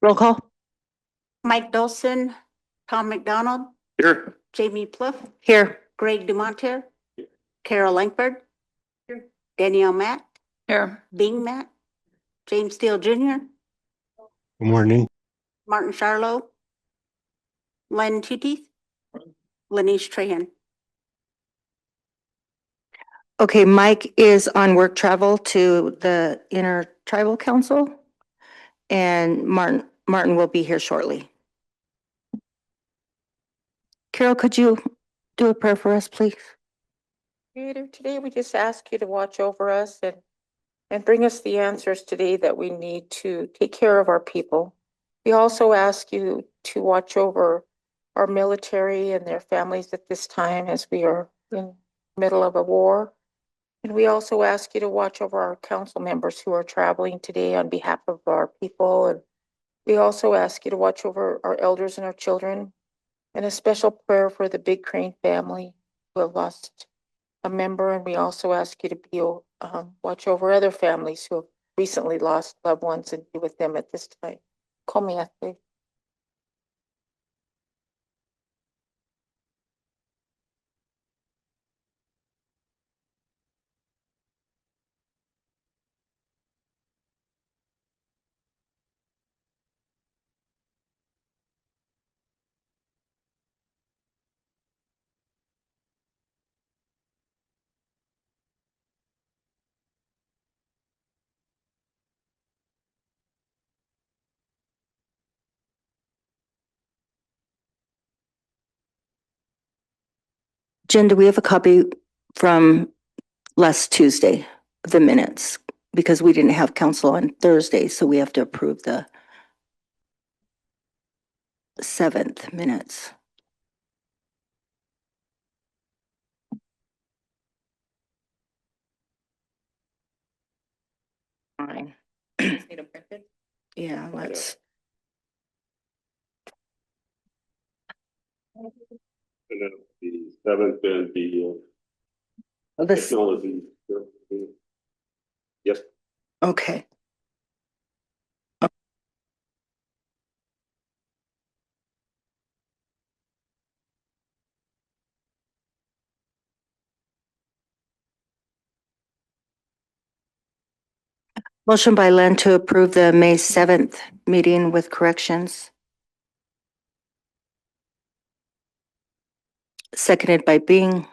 Roll call. Mike Dawson, Tom McDonald, Here. Jamie Pluff, Here. Greg Dumontier, Carol Langford, Danielle Matt, Here. Bing Matt, James Steele Jr., Good morning. Martin Charlo, Len Tuteeth, Lanice Trahan. Okay, Mike is on work travel to the Intertribal Council, and Martin will be here shortly. Carol, could you do a prayer for us, please? Creator, today we just ask you to watch over us and bring us the answers today that we need to take care of our people. We also ask you to watch over our military and their families at this time as we are in the middle of a war. And we also ask you to watch over our council members who are traveling today on behalf of our people. And we also ask you to watch over our elders and our children, and a special prayer for the Big Crane family who have lost a member. And we also ask you to be watch over other families who have recently lost loved ones and be with them at this time. Call me after. Jen, do we have a copy from last Tuesday, the minutes? Because we didn't have council on Thursday, so we have to approve the 7th minutes. Fine. Yeah, let's. And then the 7th and the This, technology. Yes. okay. Motion by Len to approve the May 7th meeting with corrections. Seconded by Bing.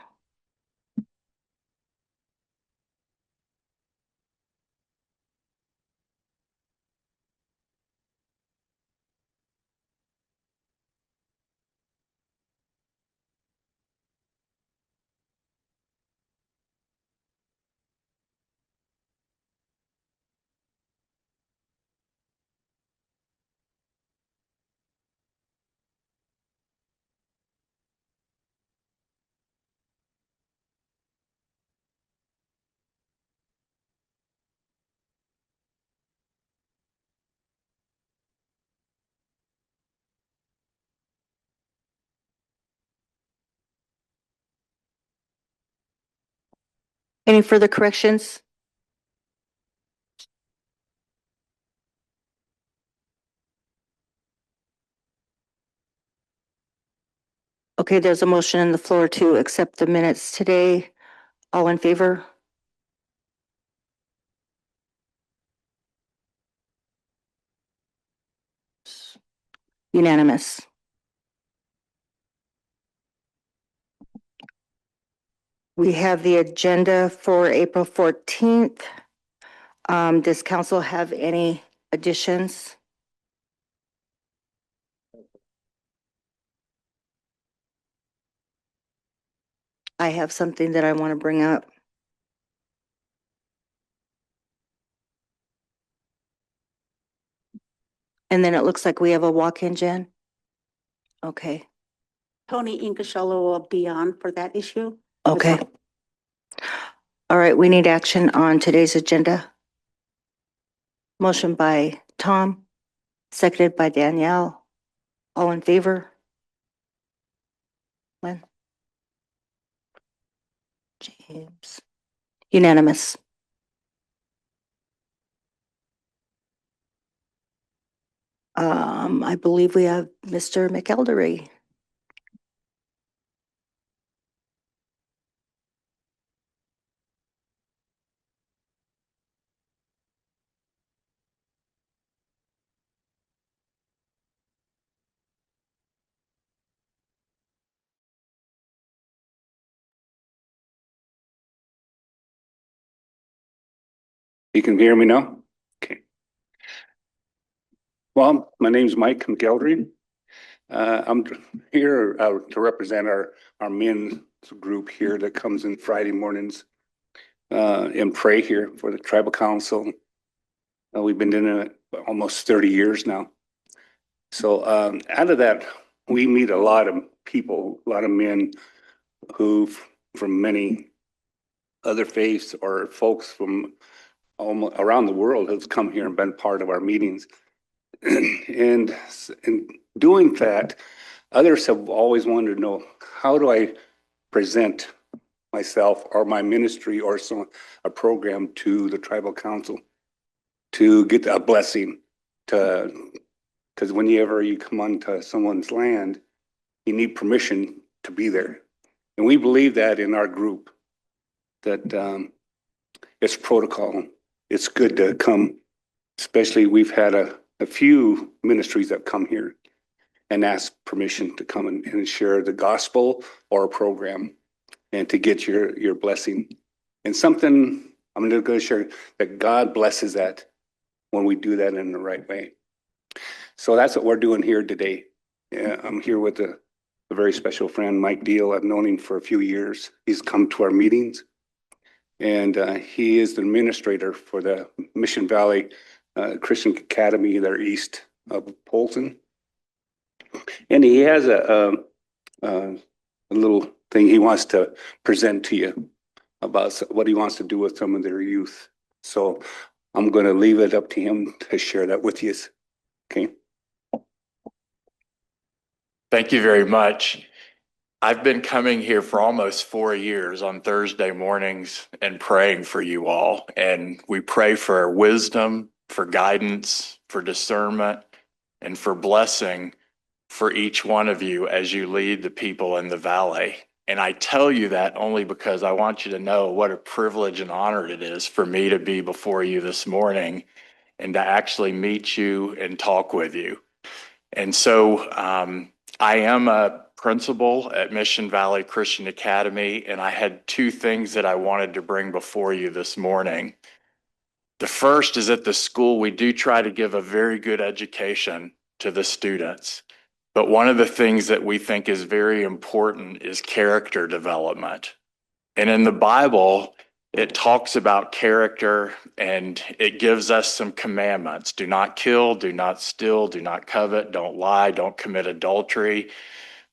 Any further corrections? Okay, there's a motion on the floor to accept the minutes today. All in favor? Unanimous. We have the agenda for April 14th. Does council have any additions? I have something that I want to bring up. And then it looks like we have a walk-in, Jen. Okay, Tony Inkashala will be on for that issue. okay. All right, we need action on today's agenda. Motion by Tom, seconded by Danielle. All in favor? Lynn? James? Unanimous. I believe we have Mr. McElderry. You can hear me now? Okay. Well, my name's Mike McElderry. I'm here to represent our men's group here that comes in Friday mornings and pray here for the tribal council. We've been doing it almost 30 years now. So out of that, we meet a lot of people, a lot of men who from many other faiths or folks from almost around the world have come here and been part of our meetings. And in doing that, others have always wanted to know, how do I present myself or my ministry or a program to the tribal council to get a blessing? Because whenever you come onto someone's land, you need permission to be there. And we believe that in our group, that it's protocol. It's good to come, especially we've had a few ministries that come here and ask permission to come and share the gospel or a program and to get your blessing. And something I'm going to share that God blesses that when we do that in the right way. So that's what we're doing here today. I'm here with a very special friend, Mike Deal. I've known him for a few years. He's come to our meetings, and he is the administrator for the Mission Valley Christian Academy there east of Polson. And he has a little thing he wants to present to you about what he wants to do with some of their youth. So I'm going to leave it up to him to share that with you. Okay. Thank you very much. I've been coming here for almost 4 years on Thursday mornings and praying for you all. And we pray for wisdom, for guidance, for discernment, and for blessing for each one of you as you lead the people in the valley. And I tell you that only because I want you to know what a privilege and honor it is for me to be before you this morning and to actually meet you and talk with you. And so I am a principal at Mission Valley Christian Academy, and I had two things that I wanted to bring before you this morning. The first is at the school, we do try to give a very good education to the students. But one of the things that we think is very important is character development. And in the Bible, it talks about character and it gives us some commandments. Do not kill, do not steal, do not covet, don't lie, don't commit adultery.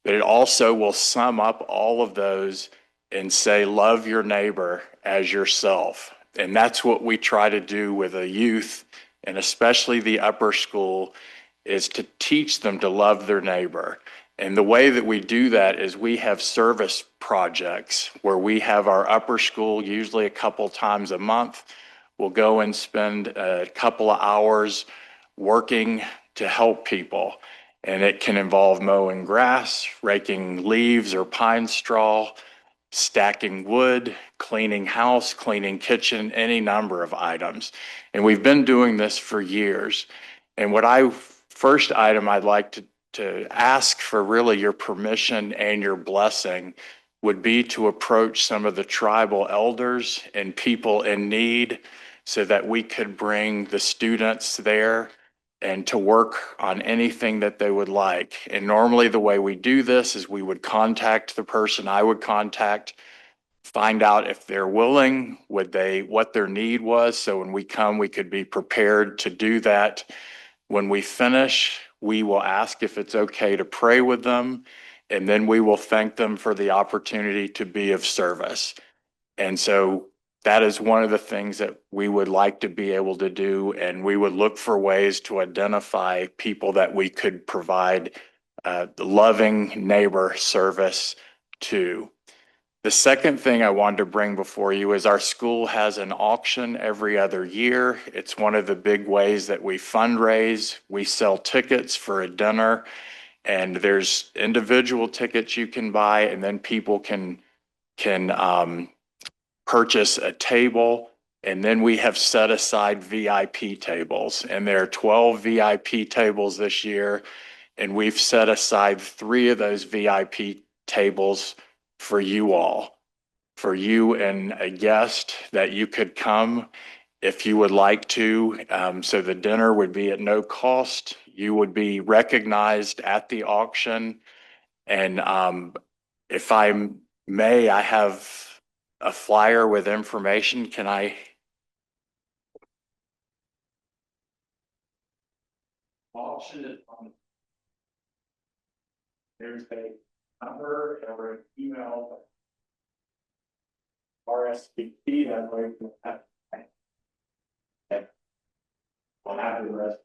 But it also will sum up all of those and say, love your neighbor as yourself. And that's what we try to do with the youth, and especially the upper school, is to teach them to love their neighbor. And the way that we do that is we have service projects where we have our upper school, usually a couple times a month. We'll go and spend a couple of hours working to help people. And it can involve mowing grass, raking leaves or pine straw, stacking wood, cleaning house, cleaning kitchen, any number of items. And we've been doing this for years. And first item I'd like to ask for really your permission and your blessing would be to approach some of the tribal elders and people in need so that we could bring the students there and to work on anything that they would like. And normally the way we do this is we would contact the person I would contact, find out if they're willing, what their need was. So when we come, we could be prepared to do that. When we finish, we will ask if it's okay to pray with them, and then we will thank them for the opportunity to be of service. And so that is one of the things that we would like to be able to do, and we would look for ways to identify people that we could provide the loving neighbor service to. The second thing I wanted to bring before you is our school has an auction every other year. It's one of the big ways that we fundraise. We sell tickets for a dinner, and there's individual tickets you can buy, and then people can purchase a table. And then we have set aside VIP tables, and there are 12 VIP tables this year. And we've set aside 3 of those VIP tables for you all, for you and a guest that you could come if you would like to. So the dinner would be at no cost. You would be recognized at the auction. And if I may, I have a flyer with information. Can I? Auction is on. There's a number or an email. RSVP that way. I'll have the rest.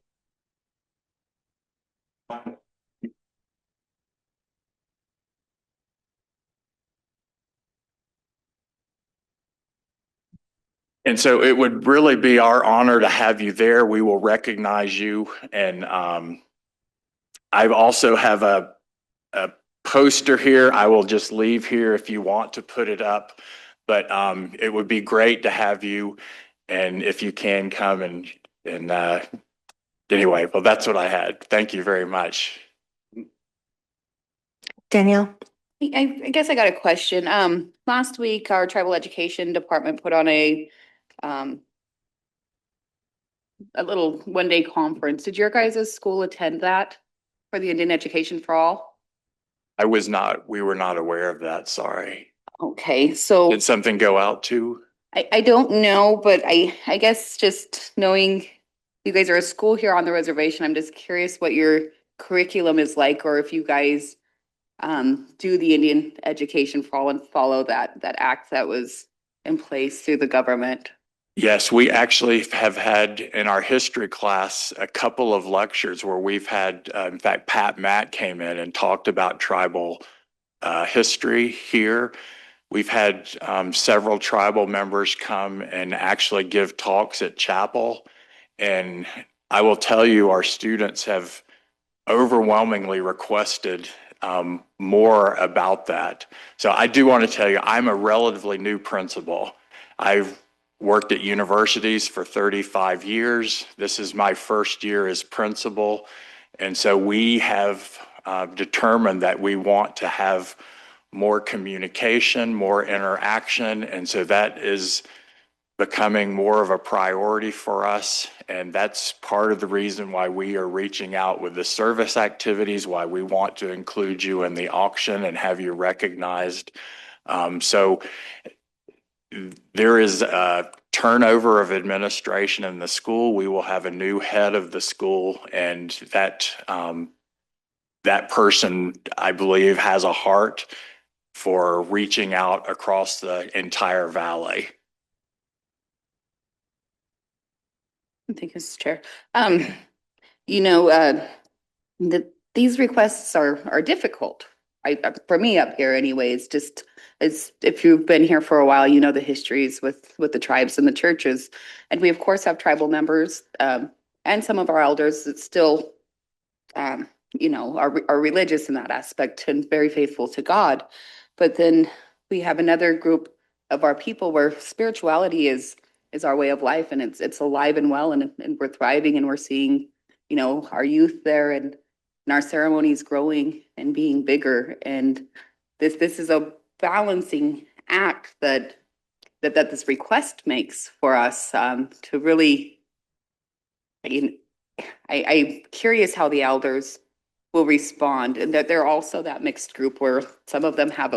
And so it would really be our honor to have you there. We will recognize you. And I also have a poster here. I will just leave here if you want to put it up. But it would be great to have you. And if you can come and anyway, well, that's what I had. Thank you very much. Danielle? I guess I got a question. Last week, our tribal education department put on a little one-day conference. Did your guys' school attend that for the Indian Education for All? We were not aware of that. Sorry. Okay, so Did something go out too? I don't know, but I guess just knowing you guys are a school here on the reservation, I'm just curious what your curriculum is like, or if you guys do the Indian Education for All and follow that act that was in place through the government. Yes, we actually have had in our history class a couple of lectures where we've had, in fact, Pat Matt came in and talked about tribal history here. We've had several tribal members come and actually give talks at chapel. And I will tell you, our students have overwhelmingly requested more about that. So I do want to tell you, I'm a relatively new principal. I've worked at universities for 35 years. This is my first year as principal. And so we have determined that we want to have more communication, more interaction. And so that is becoming more of a priority for us. And that's part of the reason why we are reaching out with the service activities, why we want to include you in the auction and have you recognized. So there is a turnover of administration in the school. We will have a new head of the school, and that person, I believe, has a heart for reaching out across the entire valley. Thank you, Mr. Chair. These requests are difficult. For me up here anyways, just as if you've been here for a while, you know the histories with the tribes and the churches. And we of course have tribal members and some of our elders that still are religious in that aspect and very faithful to God. But then we have another group of our people where spirituality is our way of life, and it's alive and well, and we're thriving, and we're seeing, our youth there and our ceremonies growing and being bigger. And this is a balancing act that this request makes for us to really. I'm curious how the elders will respond, and that they're also that mixed group where some of them have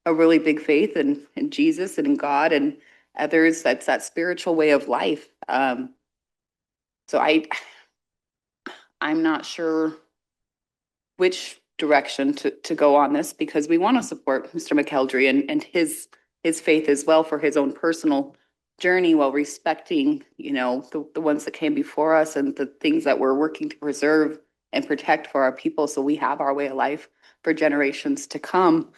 a really big faith in Jesus and in God, and others that's that spiritual way of life. So I'm not sure which direction to go on this, because we want to support Mr. McKeldry and his faith as well for his own personal journey, while respecting, the ones that came before us and the things that we're working to preserve and protect for our people, so we have our way of life for generations to come.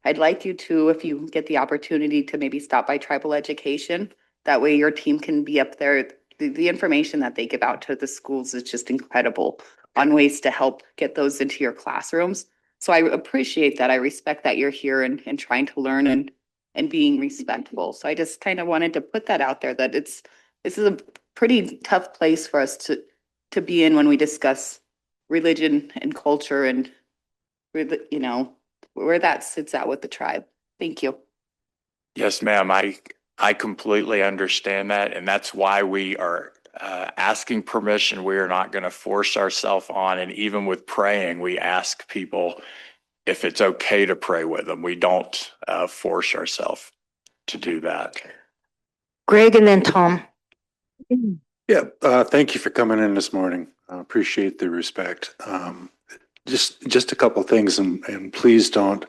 I'd like you to, if you get the opportunity to maybe stop by tribal education. That way your team can be up there. The information that they give out to the schools is just incredible on ways to help get those into your classrooms. So I appreciate that. I respect that you're here and trying to learn and being respectful. So I just kind of wanted to put that out there that this is a pretty tough place for us to be in when we discuss religion and culture and, you know, where that sits out with the tribe. Thank you. Yes, ma'am. I completely understand that. And that's why we are asking permission. We are not going to force ourselves on. And even with praying, we ask people if it's okay to pray with them. We don't force ourselves to do that. Greg and then Tom. Yeah, thank you for coming in this morning. I appreciate the respect. Just a couple things, and please don't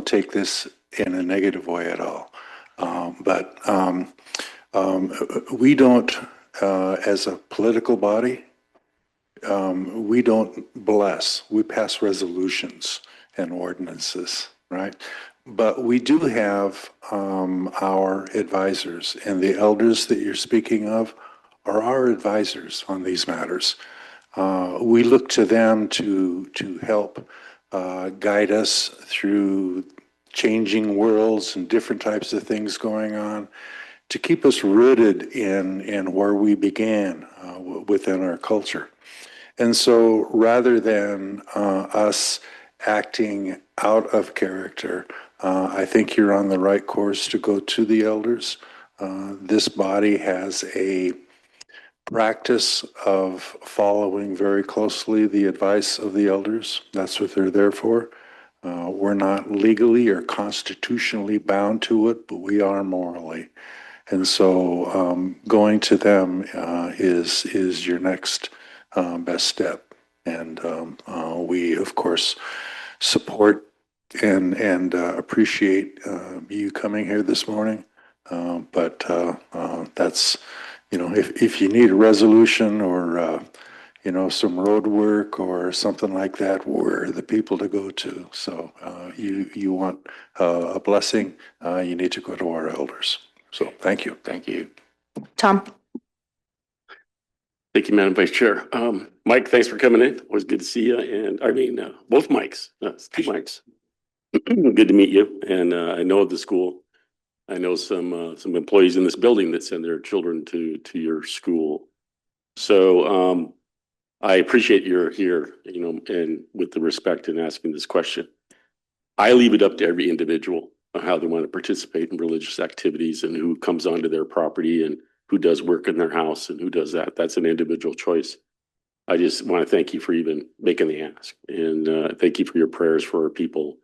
take this in a negative way at all. But we don't, as a political body, we don't bless. We pass resolutions and ordinances, right? But we do have our advisors, and the elders that you're speaking of are our advisors on these matters. We look to them to help guide us through changing worlds and different types of things going on, to keep us rooted in where we began within our culture. And so rather than us acting out of character, I think you're on the right course to go to the elders. This body has a practice of following very closely the advice of the elders. That's what they're there for. We're not legally or constitutionally bound to it, but we are morally. And so going to them is your next best step. And we, of course, support and appreciate you coming here this morning. But that's, if you need a resolution or, some road work or something like that, we're the people to go to. So you want a blessing, you need to go to our elders. So thank you. Thank you. Tom. Thank you, Madam Vice Chair. Mike, thanks for coming in. Always good to see you. And I mean, both Mikes, two Mikes. Good to meet you. And I know the school. I know some employees in this building that send their children to your school. So I appreciate you're here, and with the respect in asking this question. I leave it up to every individual on how they want to participate in religious activities and who comes onto their property and who does work in their house and who does that. That's an individual choice. I just want to thank you for even making the ask, and thank you for your prayers for our people,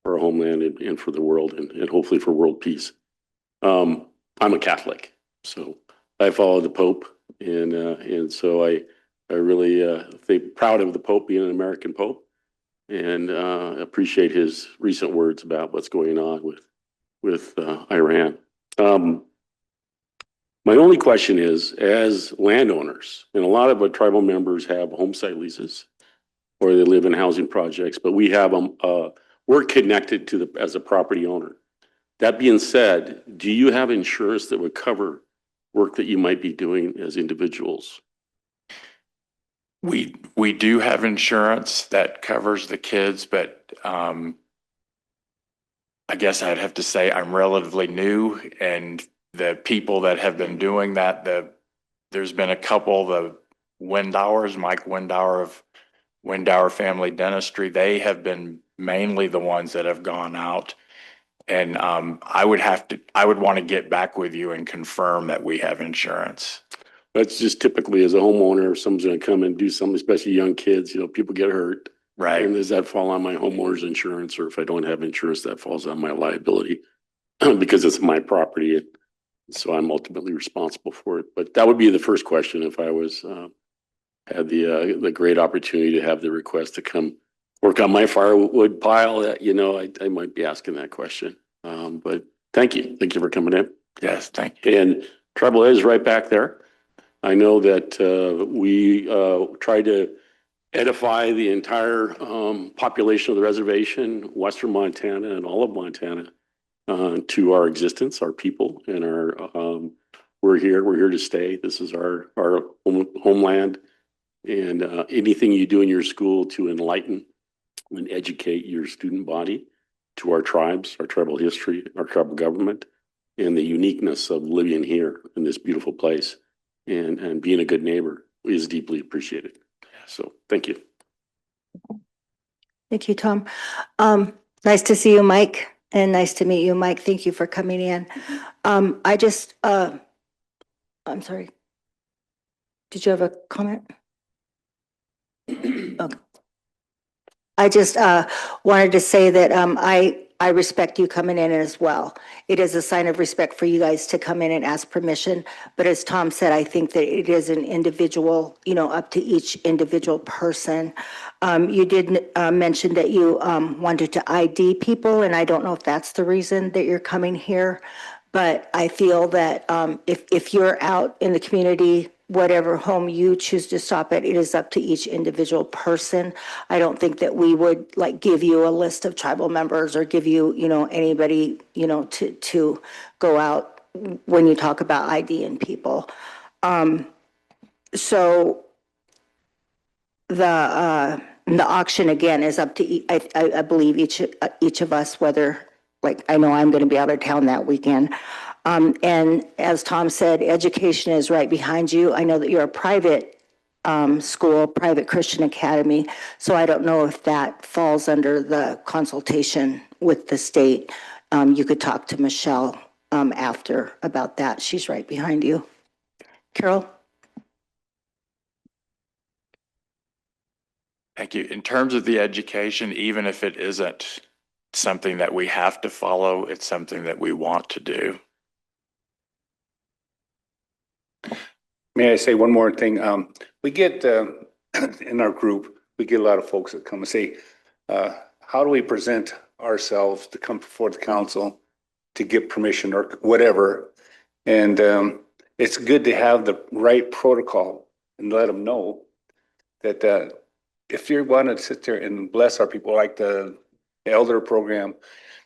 for our homeland, and for the world, and hopefully for world peace. I'm a Catholic, so I follow the Pope, and so I really think proud of the Pope being an American Pope, and appreciate his recent words about what's going on with Iran. My only question is, as landowners, and a lot of our tribal members have homesite leases, or they live in housing projects, but we have we're connected to as a property owner. That being said, do you have insurance that would cover work that you might be doing as individuals? We do have insurance that covers the kids, but I guess I'd have to say I'm relatively new, and the people that have been doing that, there's been a couple, the Windowers, Mike Windower of Windower Family Dentistry, they have been mainly the ones that have gone out. And I would want to get back with you and confirm that we have insurance. That's just typically as a homeowner, if someone's going to come and do something, especially young kids, people get hurt. Right. And does that fall on my homeowner's insurance? Or if I don't have insurance, that falls on my liability because it's my property. And so I'm ultimately responsible for it. But that would be the first question if I was had the great opportunity to have the request to come work on my firewood pile. I might be asking that question. But thank you. Thank you for coming in. Yes, thank you. And Tribal Ed is right back there. I know that we tried to edify the entire population of the reservation, Western Montana and all of Montana, to our existence, our people, and we're here to stay. This is our homeland. And anything you do in your school to enlighten and educate your student body to our tribes, our tribal history, our tribal government, and the uniqueness of living here in this beautiful place and being a good neighbor is deeply appreciated. So thank you. Thank you, Tom. Nice to see you, Mike, and nice to meet you, Mike. Thank you for coming in. I'm sorry. Did you have a comment? Okay. I just wanted to say that I respect you coming in as well. It is a sign of respect for you guys to come in and ask permission. But as Tom said, I think that it is an individual, up to each individual person. You did mention that you wanted to ID people, and I don't know if that's the reason that you're coming here. But I feel that if you're out in the community, whatever home you choose to stop at, it is up to each individual person. I don't think that we would give you a list of tribal members or give you, anybody, to go out when you talk about IDing people. So the auction again is up to I believe each of us, whether I know I'm going to be out of town that weekend. And as Tom said, education is right behind you. I know that you're a private school, private Christian academy. So I don't know if that falls under the consultation with the state. You could talk to Michelle after about that. She's right behind you. Carol? Thank you. In terms of the education, even if it isn't something that we have to follow, it's something that we want to do. May I say one more thing? We get, in our group, we get a lot of folks that come and say, how do we present ourselves to come before the council to get permission or whatever? And it's good to have the right protocol and let them know that if you want to sit there and bless our people, like the elder program,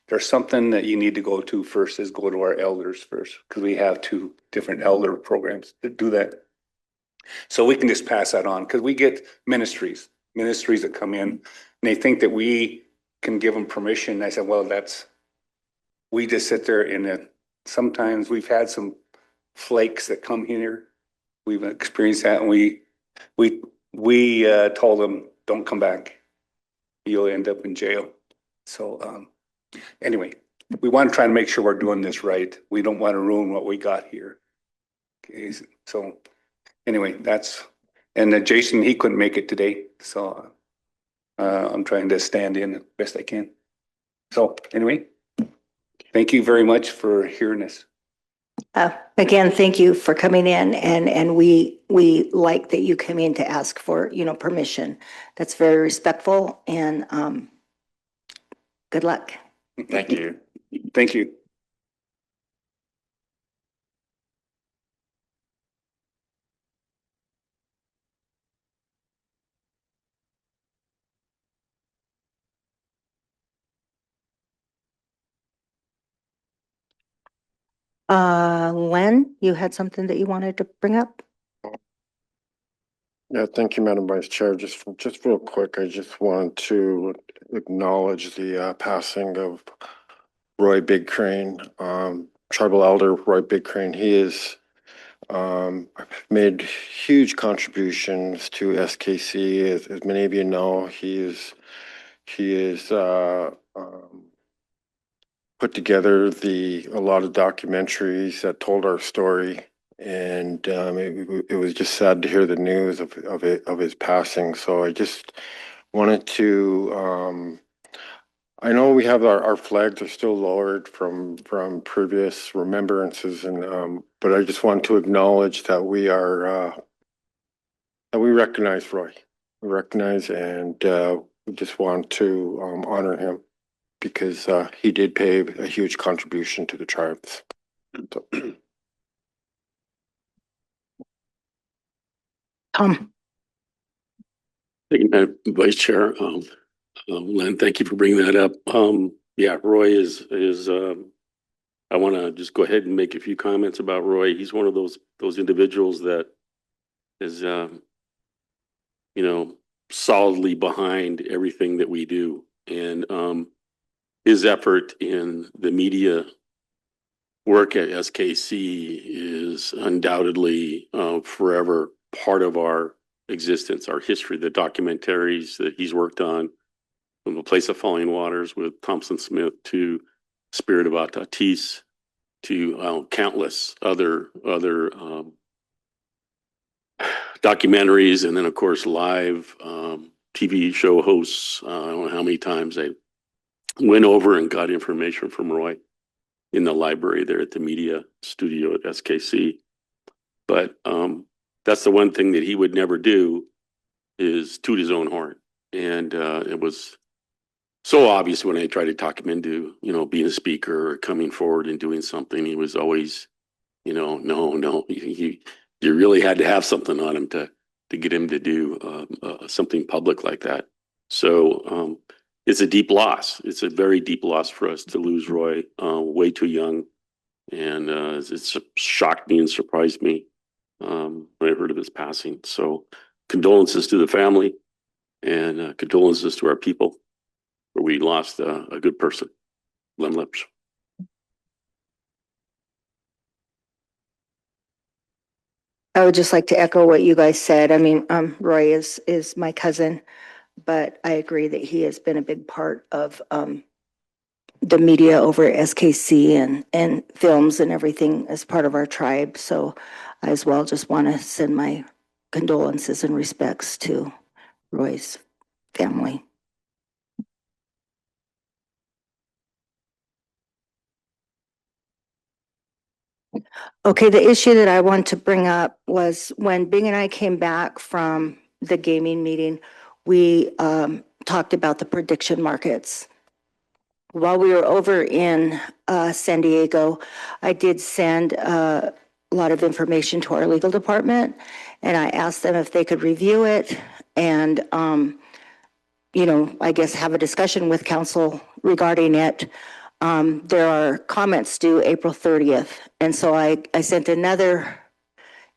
there's something that you need to go to first, is go to our elders first, because we have 2 different elder programs that do that. So we can just pass that on, because we get ministries that come in and they think that we can give them permission. I said, well, we just sit there and sometimes we've had some flakes that come here. We've experienced that, and we told them, don't come back. You'll end up in jail. So anyway, we want to try to make sure we're doing this right. We don't want to ruin what we got here. Okay, so anyway, and Jason, he couldn't make it today. So I'm trying to stand in the best I can. So anyway, thank you very much for hearing us. Again, thank you for coming in, and we like that you come in to ask for, permission. That's very respectful, and good luck. Thank you. Thank you. Len, you had something that you wanted to bring up? Yeah, thank you, Madam Vice Chair. Just real quick, I just want to acknowledge the passing of Roy Big Crane, tribal elder Roy Big Crane. He is made huge contributions to SKC. As many of you know, he is put together a lot of documentaries that told our story. And it was just sad to hear the news of his passing. So I just wanted to I know we have our flags are still lowered from previous remembrances, and but I just want to acknowledge that we recognize Roy. We recognize, and we just want to honor him because he did pay a huge contribution to the tribes. So. Thank you, Madam Vice Chair. Len, thank you for bringing that up. Yeah, Roy is, I want to just go ahead and make a few comments about Roy. He's one of those individuals that is, you know, solidly behind everything that we do. And his effort in the media work at SKC is undoubtedly forever part of our existence, our history, the documentaries that he's worked on, from The Place of Falling Waters with Thompson Smith to Spirit of Atatis to countless other documentaries, and then of course live TV show hosts. I don't know how many times I went over and got information from Roy in the library there at the media studio at SKC. But that's the one thing that he would never do, is toot his own horn. And it was so obvious when I tried to talk him into, being a speaker or coming forward and doing something. He was always, no. You really had to have something on him to get him to do something public like that. So it's a deep loss. It's a very deep loss for us to lose Roy way too young. And it's shocked me and surprised me when I heard of his passing. So condolences to the family, and condolences to our people, where we lost a good person, Len Lips. I would just like to echo what you guys said. I mean, Roy is my cousin, but I agree that he has been a big part of the media over at SKC and films and everything as part of our tribe. So I as well just want to send my condolences and respects to Roy's family. Okay, the issue that I want to bring up was when Bing and I came back from the gaming meeting, we talked about the prediction markets. While we were over in San Diego, I did send a lot of information to our legal department, and I asked them if they could review it and, I guess have a discussion with council regarding it. There are comments due April 30th. And so I sent another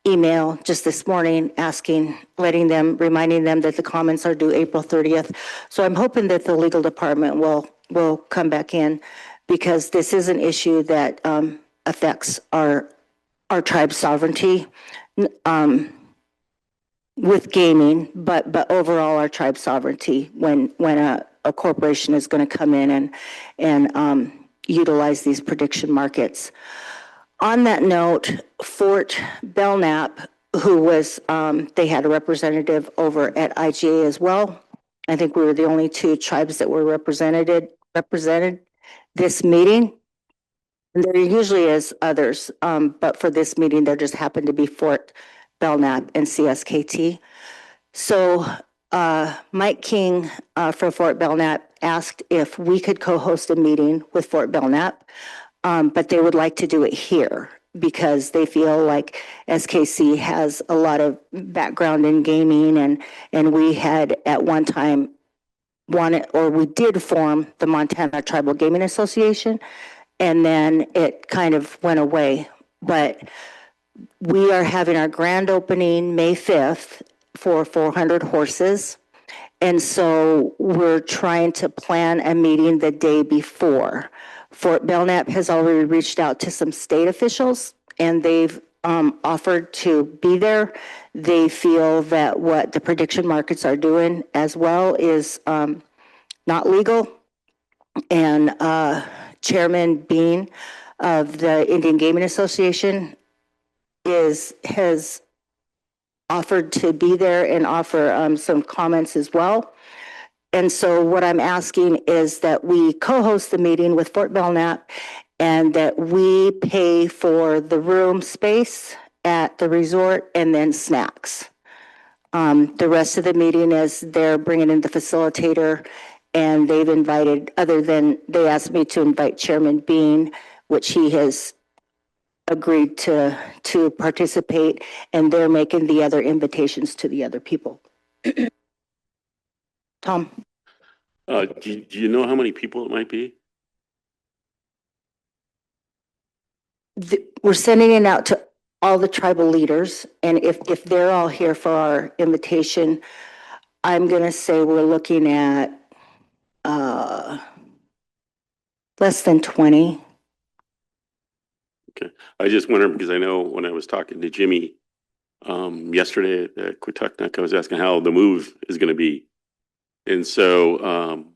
email just this morning reminding them that the comments are due April 30th. So I'm hoping that the legal department will come back in, because this is an issue that affects our tribe's sovereignty with gaming, but overall our tribe's sovereignty when a corporation is going to come in and utilize these prediction markets. On that note, Fort Belknap, who was, they had a representative over at IGA as well. I think we were the only two tribes that were represented this meeting. And there usually is others, but for this meeting, there just happened to be Fort Belknap and CSKT. So Mike King from Fort Belknap asked if we could co-host a meeting with Fort Belknap, but they would like to do it here because they feel like SKC has a lot of background in gaming, and we had at one time we did form the Montana Tribal Gaming Association, and then it kind of went away. But we are having our grand opening May 5th for 400 horses. And so we're trying to plan a meeting the day before. Fort Belknap has already reached out to some state officials, and they've offered to be there. They feel that what the prediction markets are doing as well is not legal. And Chairman Bean of the Indian Gaming Association has offered to be there and offer some comments as well. And so what I'm asking is that we co-host the meeting with Fort Belknap, and that we pay for the room space at the resort and then snacks. The rest of the meeting is they're bringing in the facilitator, and they've invited, they asked me to invite Chairman Bean, which he has agreed to participate, and they're making the other invitations to the other people. Tom, Do you know how many people it might be? we're sending it out to all the tribal leaders, and if they're all here for our invitation, I'm gonna say we're looking at less than 20. I just wonder because I know when I was talking to Jimmy yesterday at Quatucknuck, I was asking how the move is going to be. And so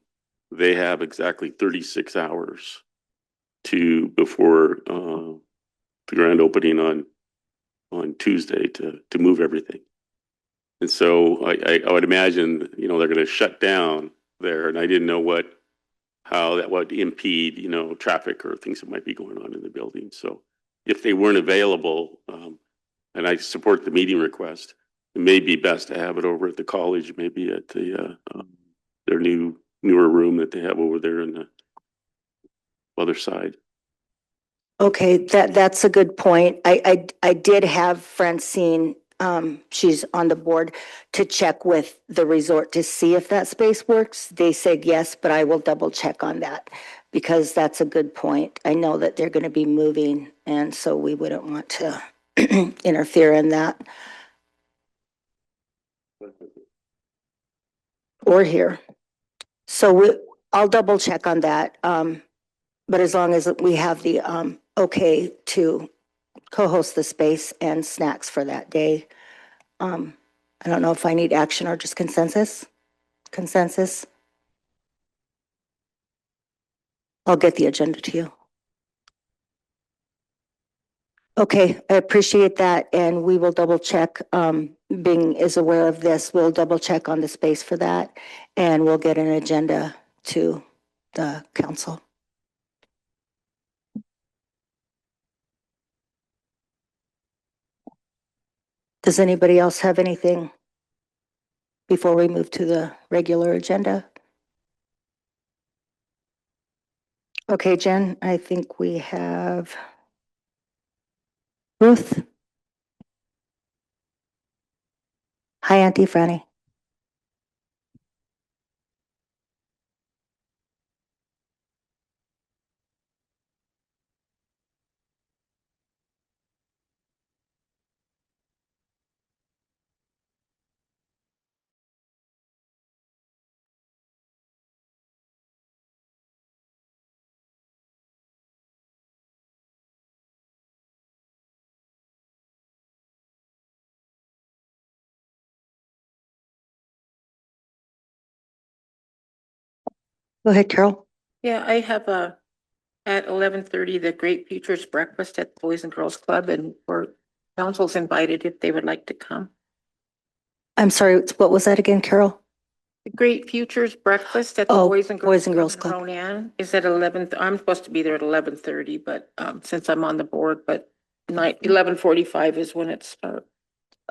they have exactly 36 hours to before the grand opening on Tuesday to move everything. And so I would imagine, you know, they're going to shut down there, and I didn't know how that would impede, you know, traffic or things that might be going on in the building. So if they weren't available, and I support the meeting request, it may be best to have it over at the college, maybe at the their newer room that they have over there in the other side. Okay, that's a good point. I did have Francine, she's on the board, to check with the resort to see if that space works. They said yes, but I will double check on that because that's a good point. I know that they're going to be moving, and so we wouldn't want to interfere in that or here. So I'll double check on that. But as long as we have the okay to co-host the space and snacks for that day. I don't know if I need action or just consensus. Consensus. I'll get the agenda to you. Okay, I appreciate that, and we will double check. Bing is aware of this. We'll double check on the space for that, and we'll get an agenda to the council. Does anybody else have anything before we move to the regular agenda? Okay, Jen, I think we have Ruth. Hi, Auntie Franny. Go ahead, Carol. Yeah, I have at 11:30, the Great Futures Breakfast at the Boys and Girls Club, and for council's invited if they would like to come. I'm sorry, what was that again, Carol? The Great Futures Breakfast at the Oh, Boys and Boys and Girls in Club. Ronan is at 11. I'm supposed to be there at 11:30, but since I'm on the board, but 11:45 is when it starts.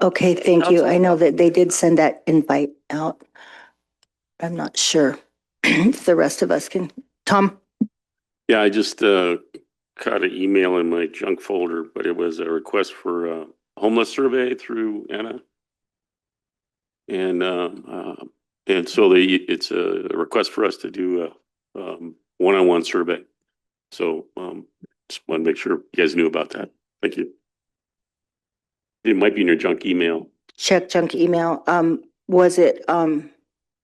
Okay, thank you. I know that they did send that invite out. I'm not sure if the rest of us can. Tom? Yeah, I just caught an email in my junk folder, but it was a request for a homeless survey through Anna. And so it's a request for us to do a one-on-one survey. So just want to make sure you guys knew about that. Thank you. It might be in your junk email. Check junk email. Was it a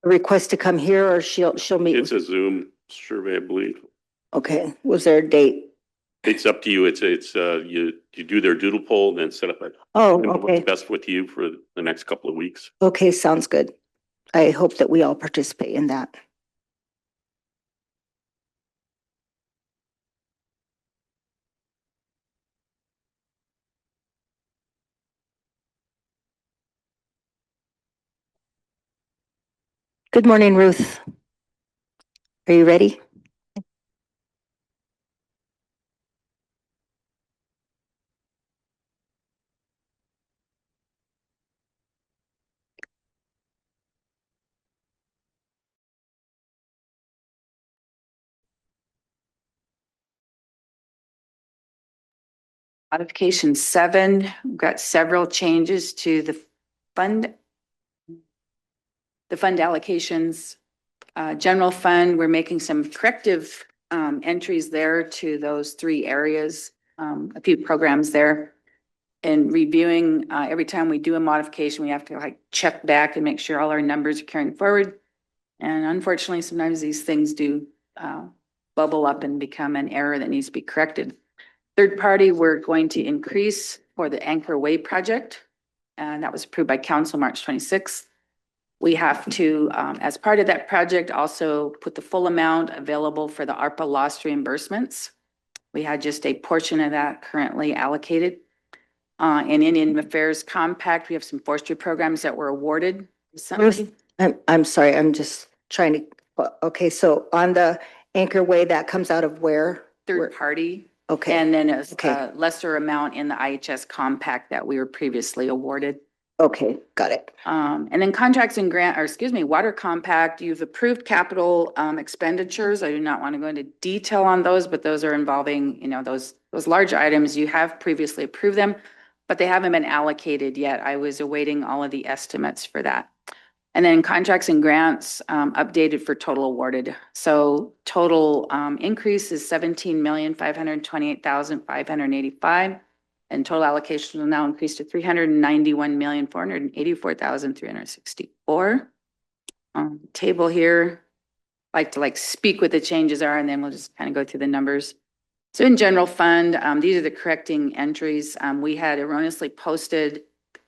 request to come here or she'll meet? It's a Zoom survey, I believe. Okay, was there a date? It's up to you. It's you do their doodle poll and then set up a Oh, what's okay. best with you for the next couple of weeks. Okay, sounds good. I hope that we all participate in that. Good morning, Ruth. Are you ready? Modification 7, we've got several changes to the fund the fund allocations, general fund, we're making some corrective entries there to those three areas, a few programs there. And reviewing, every time we do a modification, we have to like check back and make sure all our numbers are carrying forward. And unfortunately, sometimes these things do bubble up and become an error that needs to be corrected. Third party, we're going to increase for the Anchor Way project, and that was approved by council March 26th. We have to, as part of that project, also put the full amount available for the ARPA lost reimbursements. We had just a portion of that currently allocated. In Indian Affairs Compact, we have some forestry programs that were awarded recently. I'm sorry, I'm just trying to, okay, so on the Anchor Way, that comes out of where? Third party. Okay, And then a Okay. lesser amount in the IHS compact that we were previously awarded. okay, got it. And then contracts and water compact, you've approved capital expenditures. I do not want to go into detail on those, but those are involving, those large items. You have previously approved them, but they haven't been allocated yet. I was awaiting all of the estimates for that. And then contracts and grants updated for total awarded. So total increase is 17,528,585. And total allocation will now increase to 391,484,364. Table here, like to speak what the changes are, and then we'll just kind of go through the numbers. So in general fund, these are the correcting entries. We had erroneously posted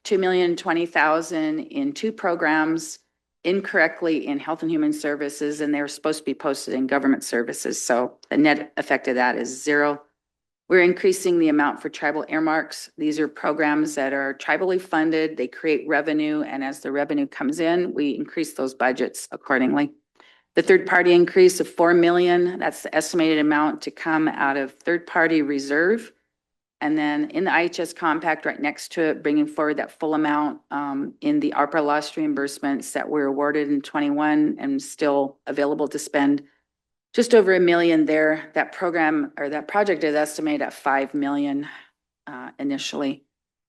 2,020,000 in two programs incorrectly in Health and Human Services, and they were supposed to be posted in Government Services. So the net effect of that is zero. We're increasing the amount for tribal earmarks. These are programs that are tribally funded. They create revenue, and as the revenue comes in, we increase those budgets accordingly. The third party increase of 4 million, that's the estimated amount to come out of third party reserve. And then in the IHS compact right next to it, bringing forward that full amount in the ARPA lost reimbursements that were awarded in 21 and still available to spend. Just over $1 million there. That program or that project is estimated at 5 million initially.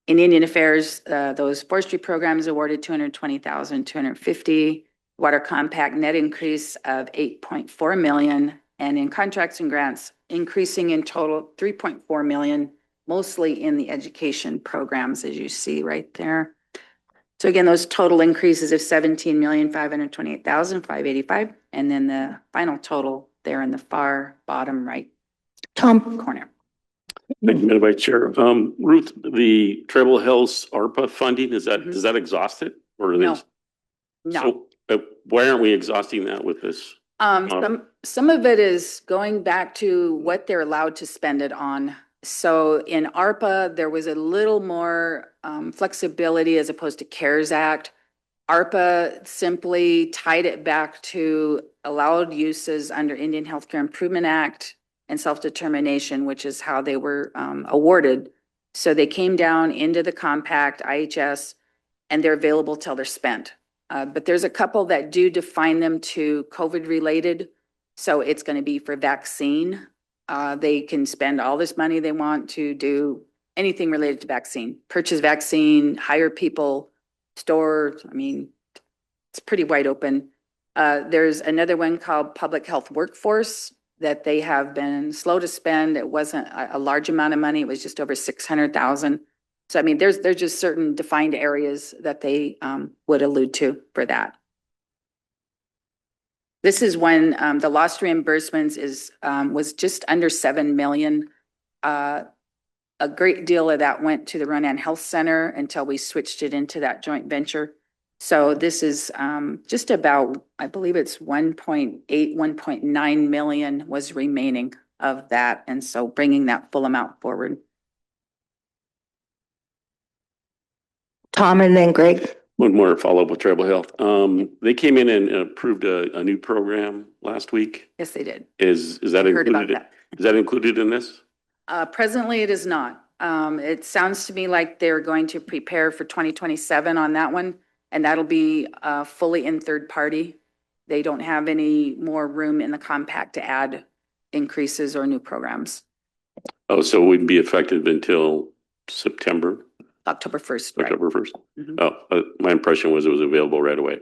In Indian Affairs, those forestry programs awarded 220,250. Water compact net increase of 8.4 million. And in contracts and grants, increasing in total 3.4 million, mostly in the education programs, as you see right there. So again, those total increases of 17,528,585, and then the final total there in the far bottom right Tom, corner. Thank you, Madam Vice Chair. Ruth, the Tribal Health ARPA funding, does that exhaust it? Or No. is- No. So why aren't we exhausting that with this? Some of it is going back to what they're allowed to spend it on. So in ARPA, there was a little more flexibility as opposed to CARES Act. ARPA simply tied it back to allowed uses under Indian Healthcare Improvement Act and self-determination, which is how they were awarded. So they came down into the compact, IHS, and they're available till they're spent. But there's a couple that do define them to COVID related. So it's going to be for vaccine. They can spend all this money they want to do anything related to vaccine, purchase vaccine, hire people, store. I mean, it's pretty wide open. There's another one called Public Health Workforce that they have been slow to spend. It wasn't a large amount of money. It was just over 600,000. So, I mean, there's just certain defined areas that they would allude to for that. This is when the lost reimbursements was just under 7 million. A great deal of that went to the Ronan Health Center until we switched it into that joint venture. So this is just about, I believe it's 1.8, 1.9 million was remaining of that. And so bringing that full amount forward. Tom, and then Greg. One more follow-up with Tribal Health. They came in and approved a new program last week. Yes, they did. Is that I heard about included? that. Is that included in this? Presently, it is not. It sounds to me like they're going to prepare for 2027 on that one, and that'll be fully in third party. They don't have any more room in the compact to add increases or new programs. Oh, so it wouldn't be effective until September, October 1st, right? October 1st? Mhm. Oh, my impression was it was available right away.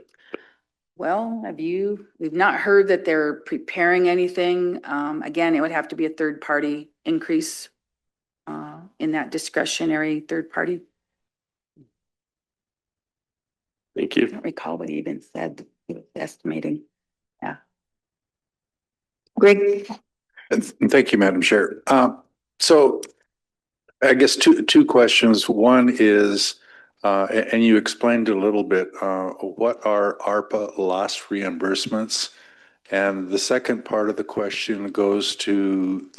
Well, we've not heard that they're preparing anything. Again, it would have to be a third party increase in that discretionary third party. Thank I you. don't recall what he even said, he was estimating. Greg, And thank you, Madam Chair. So I guess two questions. One is, and you explained a little bit, what are ARPA loss reimbursements? And the second part of the question goes to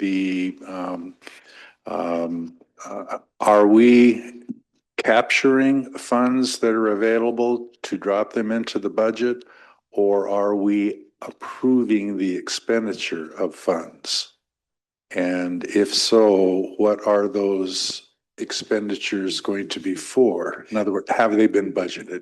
are we capturing funds that are available to drop them into the budget, or are we approving the expenditure of funds? And if so, what are those expenditures going to be for? In other words, have they been budgeted?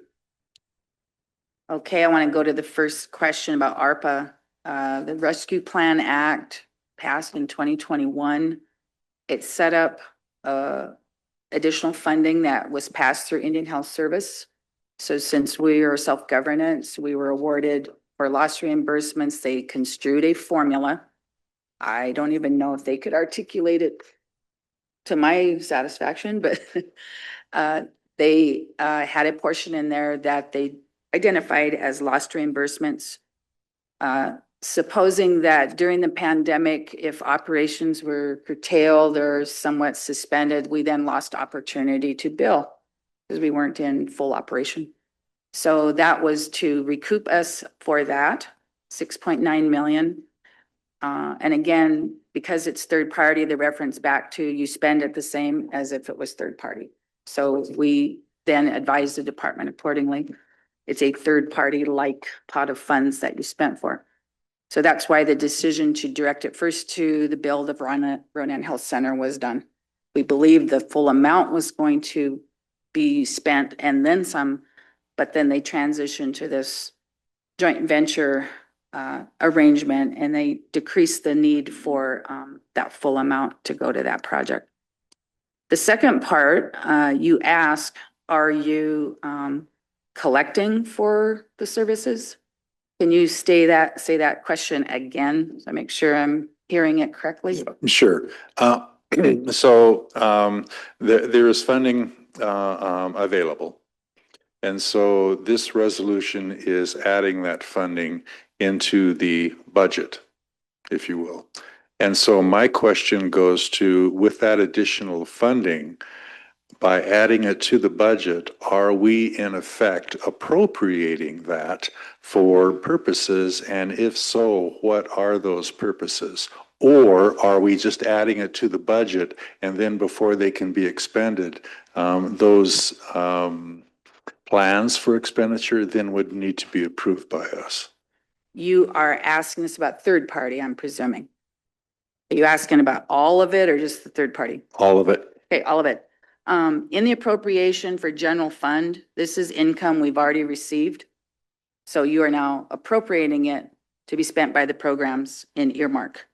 Okay, I want to go to the first question about ARPA. The Rescue Plan Act passed in 2021. It set up additional funding that was passed through Indian Health Service. So since we are self-governance, we were awarded for loss reimbursements. They construed a formula. I don't even know if they could articulate it to my satisfaction, but they had a portion in there that they identified as lost reimbursements. Supposing that during the pandemic, if operations were curtailed or somewhat suspended, we then lost opportunity to bill because we weren't in full operation. So that was to recoup us for that, 6.9 million. And again, because it's third party, the reference back to you spend it the same as if it was third party. So we then advise the department accordingly. It's a third party like pot of funds that you spent for. So that's why the decision to direct it first to the build of Ronan Health Center was done. We believed the full amount was going to be spent and then some, but then they transitioned to this joint venture arrangement and they decreased the need for that full amount to go to that project. The second part, you ask, are you collecting for the services? Can you say that question again? So I make sure I'm hearing it correctly. Sure. So there is funding available. And so this resolution is adding that funding into the budget, if you will. And so my question goes to, with that additional funding, by adding it to the budget, are we in effect appropriating that for purposes? And if so, what are those purposes? Or are we just adding it to the budget and then before they can be expended, those plans for expenditure then would need to be approved by us? You are asking us about third party, I'm presuming. Are you asking about all of it or just the third party? All of it. Okay, all of it. In the appropriation for general fund, this is income we've already received. So you are now appropriating it to be spent by the programs in earmark.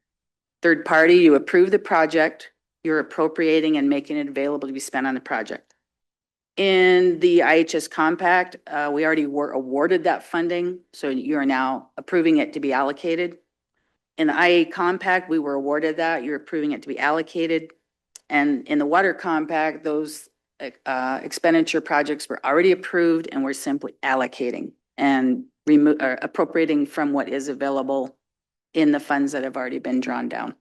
Third party, you approve the project, you're appropriating and making it available to be spent on the project. In the IHS compact, we already were awarded that funding, so you are now approving it to be allocated. In the IA compact, we were awarded that, you're approving it to be allocated. And in the water compact, those expenditure projects were already approved and we're simply allocating and appropriating from what is available in the funds that have already been drawn down.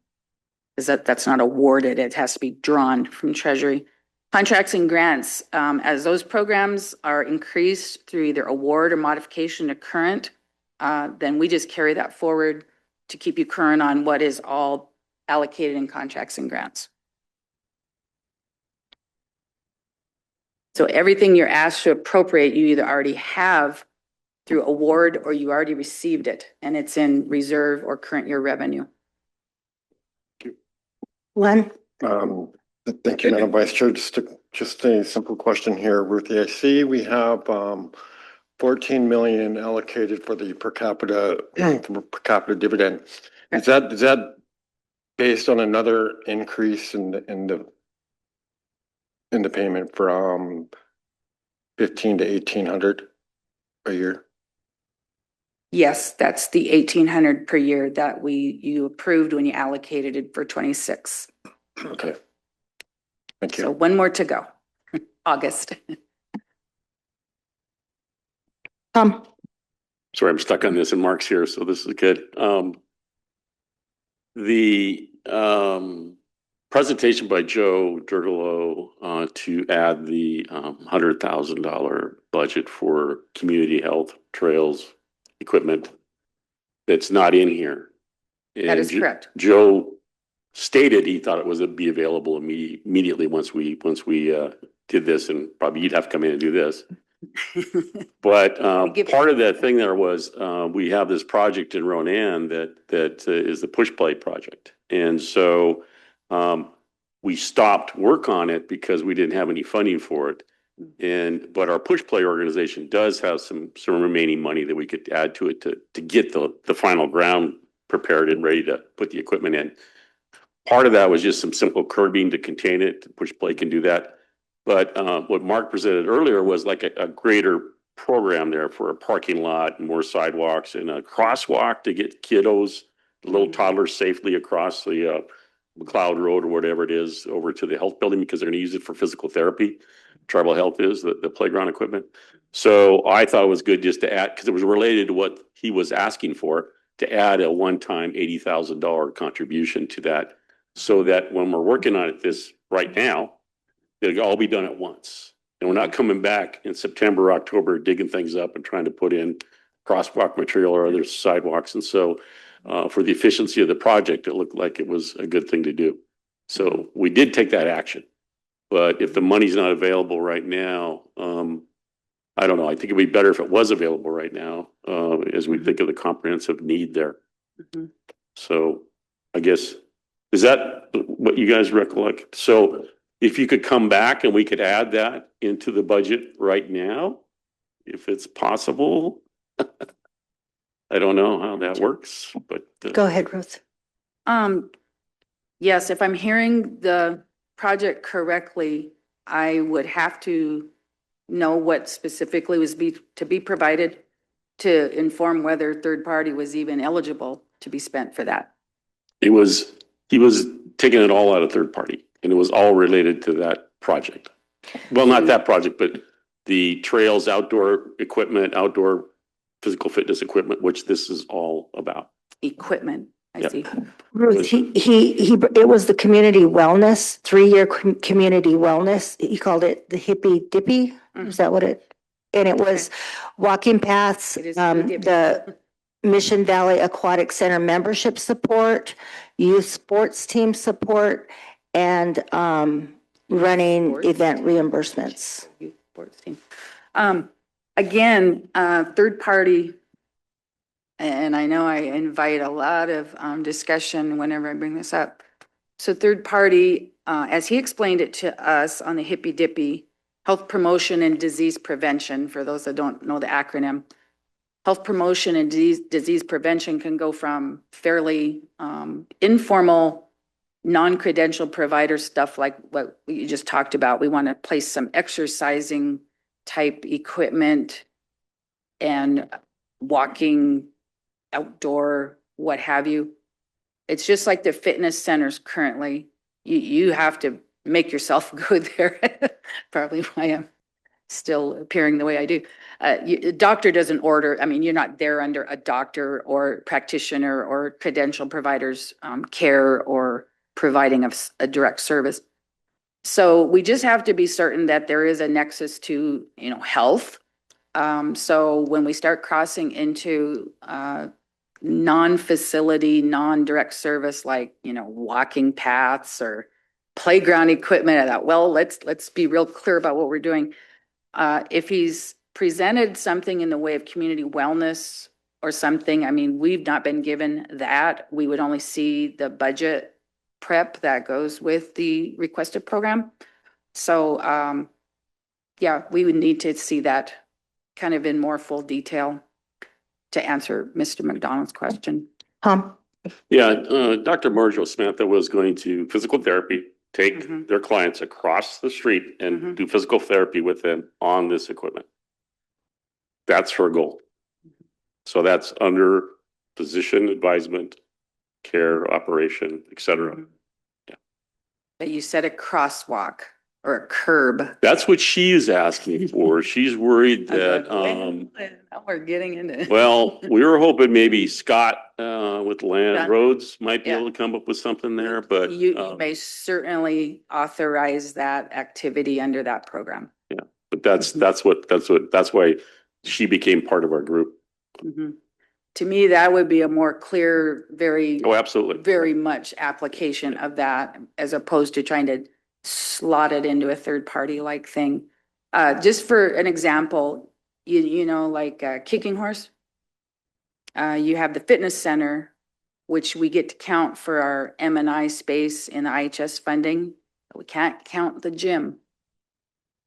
Because that's not awarded, it has to be drawn from Treasury. Contracts and grants, as those programs are increased through either award or modification to current, then we just carry that forward to keep you current on what is all allocated in contracts and grants. So everything you're asked to appropriate, you either already have through award or you already received it and it's in reserve or current year revenue. Len, Thank you, Madam Vice Chair. Just a simple question here, Ruthie. I see we have 14 million allocated for the per capita dividend. Is that based on another increase in the payment from 15 to 1,800 a year? Yes, that's the 1,800 per year that you approved when you allocated it for 26. Okay. Thank So you. one more to go, August. Sorry, I'm stuck on this and Mark's here, so this is good. The presentation by Joe Dirtolo to add the $100,000 budget for community health trails equipment that's not in here. That And is correct. Joe stated he thought it was be available immediately once we did this, and probably you'd have to come in and do this. But part of that thing there was we have this project in Ronan that is the push play project, and so we stopped work on it because we didn't have any funding for it. But our push play organization does have some remaining money that we could add to it to get the final ground prepared and ready to put the equipment in. Part of that was just some simple curbing to contain it. Push play can do that. But what Mark presented earlier was like a greater program there for a parking lot and more sidewalks and a crosswalk to get kiddos, little toddlers safely across the McLeod Road or whatever it is over to the health building because they're going to use it for physical therapy. Tribal Health is the playground equipment. So I thought it was good just to add, because it was related to what he was asking for, to add a one-time $80,000 contribution to that, so that when we're working on it this right now, it'll all be done at once. And we're not coming back in September, October, digging things up and trying to put in crosswalk material or other sidewalks. And so for the efficiency of the project, it looked like it was a good thing to do. So we did take that action. But if the money's not available right now, I don't know. I think it'd be better if it was available right now, as we think of the comprehensive need there. So I guess, is that what you guys recollect? So if you could come back and we could add that into the budget right now, if it's possible. I don't know how that works, but. Go ahead, Ruth. Yes, if I'm hearing the project correctly, I would have to know what specifically was to be provided to inform whether third party was even eligible to be spent for that. He was taking it all out of third party, and it was all related to that project. Well, not that project, but the trails, outdoor equipment, outdoor physical fitness equipment, which this is all about. Equipment, I Yep. see. Ruth, it was the community wellness, 3-year community wellness. He called it the hippy dippy. Is that what and it was walking paths, It is hippy dippy. the Mission Valley Aquatic Center membership support, youth sports team support, and running Sports event reimbursements. Youth sports team. Again, third party, and I know I invite a lot of discussion whenever I bring this up. So third party, as he explained it to us on the hippy dippy, health promotion and disease prevention, for those that don't know the acronym. Health promotion and disease prevention can go from fairly informal, non-credential provider stuff like what you just talked about. We want to place some exercising type equipment and walking, outdoor, what have you. It's just like the fitness centers currently. You have to make yourself go there. Probably why I'm still appearing the way I do. A doctor doesn't order. I mean, you're not there under a doctor or practitioner or credential provider's care or providing a direct service. So we just have to be certain that there is a nexus to, health. So when we start crossing into non-facility, non-direct service, like, walking paths or playground equipment, I thought, well, let's be real clear about what we're doing. If he's presented something in the way of community wellness or something, I mean, we've not been given that. We would only see the budget prep that goes with the requested program. So, yeah, we would need to see that kind of in more full detail to answer Mr. McDonald's question. Yeah, Dr. Marjo Samantha was going to physical therapy, take Mhm. their clients across the street and Mhm. do physical therapy with them on this equipment. That's her goal. So that's under physician advisement, care, operation, et cetera. But you said a crosswalk or a curb. That's what she is asking for. She's worried that, Now we're getting into. well, we were hoping maybe Scott, with Land Done. Roads might be Yeah. able to come up with something there, but. You may certainly authorize that activity under that program. But that's why she became part of our group. Mhm. To me, that would be a more clear, Oh, absolutely. very much application of that as opposed to trying to slot it into a third party like thing. Just for an example, you know, like Kicking Horse. You have the fitness center, which we get to count for our M&I space in the IHS funding. But we can't count the gym.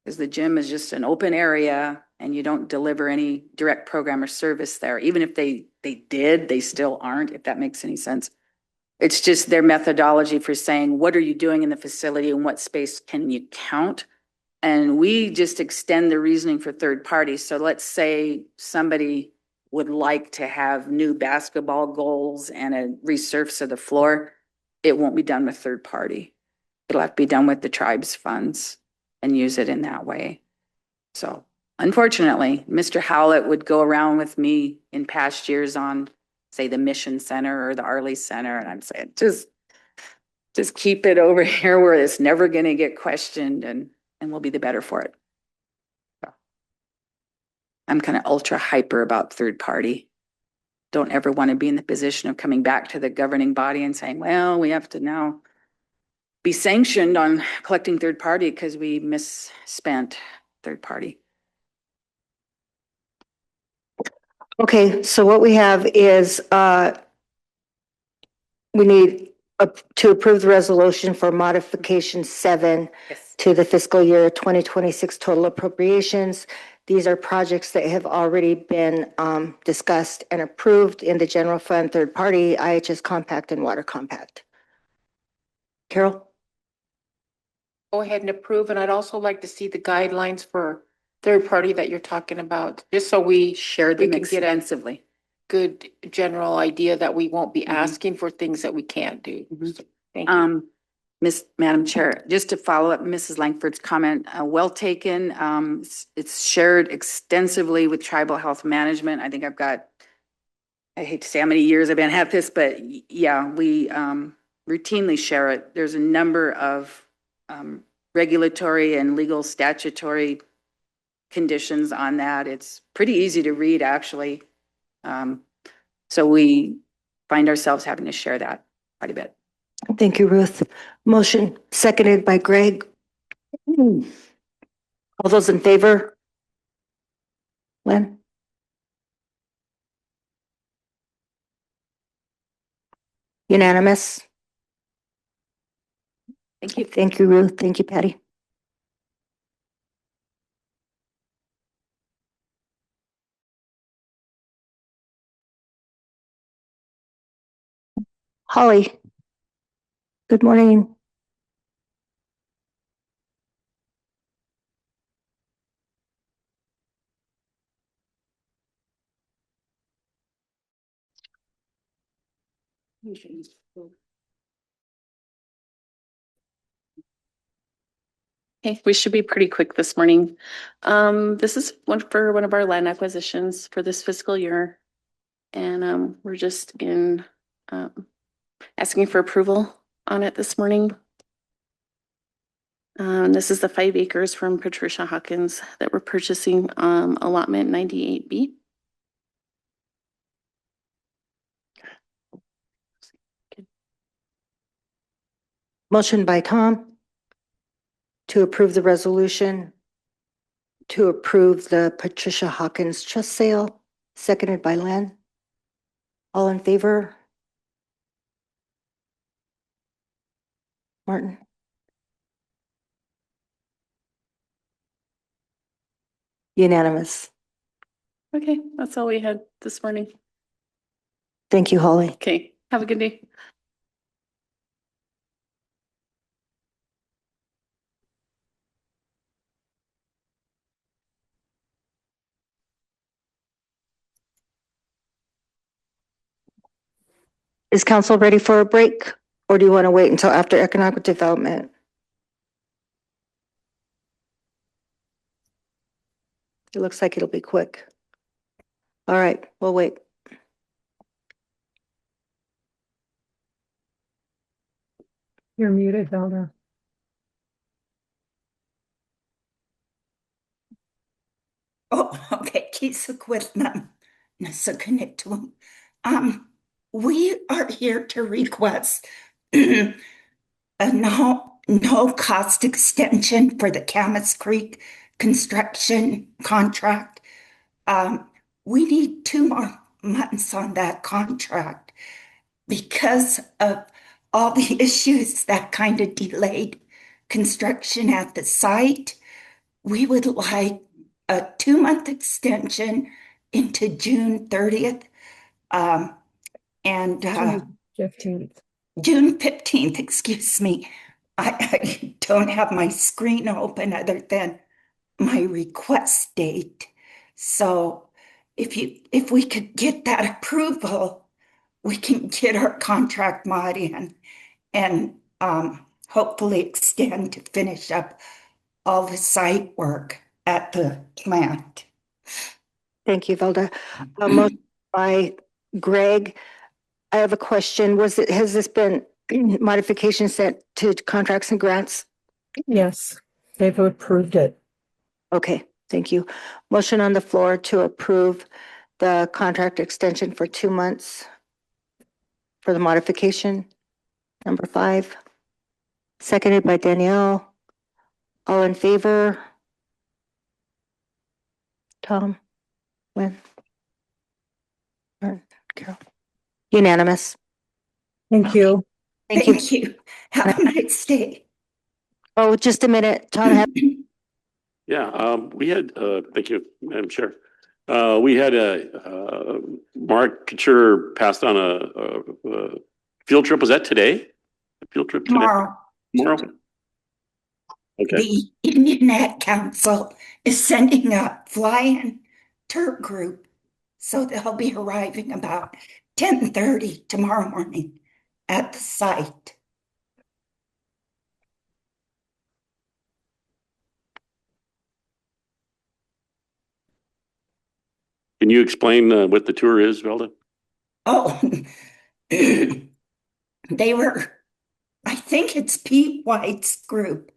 Because the gym is just an open area and you don't deliver any direct program or service there. Even if they did, they still aren't, if that makes any sense. It's just their methodology for saying, what are you doing in the facility and what space can you count? And we just extend the reasoning for third parties. So let's say somebody would like to have new basketball goals and a resurface of the floor. It won't be done with third party. It'll have to be done with the tribe's funds and use it in that way. So unfortunately, Mr. Howlett would go around with me in past years on, say, the Mission Center or the Arley Center. And I'm saying, just keep it over here where it's never going to get questioned and we'll be the better for it. So, I'm kind of ultra hyper about third party. Don't ever want to be in the position of coming back to the governing body and saying, well, we have to now be sanctioned on collecting third party because we misspent third party. Okay, so what we have is, we need to approve the resolution for modification 7 Yes. to the fiscal year 2026 total appropriations. These are projects that have already been discussed and approved in the general fund, third party, IHS compact and water compact. Carol? Go ahead and approve, and I'd also like to see the guidelines for third party that you're talking about, just so we Share We them can get a- extensively. good general idea that we won't be Mhm. asking for things that we can't do. Mhm. So, thank you. Madam Chair, just to follow up Mrs. Langford's comment, well taken. It's shared extensively with tribal health management. I think I hate to say how many years I've been at this, but yeah, we routinely share it. There's a number of regulatory and legal statutory conditions on that. It's pretty easy to read, actually. So we find ourselves having to share that quite a bit. Thank you, Ruth. Motion seconded by Greg. All those in favor? Lynn? Unanimous? Thank you. Thank you, Ruth. Thank you, Patty. Holly? Good morning. Okay, we should be pretty quick this morning. This is one of our land acquisitions for this fiscal year. And we're just asking for approval on it this morning. This is the 5 acres from Patricia Hawkins that we're purchasing, allotment 98B. Motion by Tom to approve the resolution to approve the Patricia Hawkins trust sale, seconded by Len. All in favor? Martin? Unanimous. Okay, that's all we had this morning. Thank you, Holly. Okay, have a good day. Is council ready for a break? Or do you want to wait until after economic development? It looks like it'll be quick. All right, we'll wait. You're muted, Velda. Oh, okay, Kisukwitnam, Nasukanituum. We are here to request a no cost extension for the Camas Creek construction contract. We need 2 more months on that contract because of all the issues that kind of delayed construction at the site. We would like a 2 month extension into June 30th. And June 15th. June 15th, excuse me. I don't have my screen open other than my request date. So if we could get that approval, we can get our contract mod in and hopefully extend to finish up all the site work at the plant. Thank you, Velda. Motion by Greg. I have a question. Has this been modification sent to contracts and grants? Yes, they've approved it. Okay, thank you. Motion on the floor to approve the contract extension for 2 months for the modification, number 5. Seconded by Danielle. All in favor? Tom? Lynn? Aaron? Carol? Unanimous. Thank you. Thank you. Thank you. Have a nice day. Oh, just a minute. Tom, Yeah, we had, thank you, Madam Chair. We had Mark Couture passed on a field trip. Was that today? A field trip today? Tomorrow, Okay, the Indian Ad Council is sending a fly-in tour group. So they'll be arriving about 10:30 tomorrow morning at the site. can you explain what the tour is, Velda? Oh, they were, I think it's Pete White's group.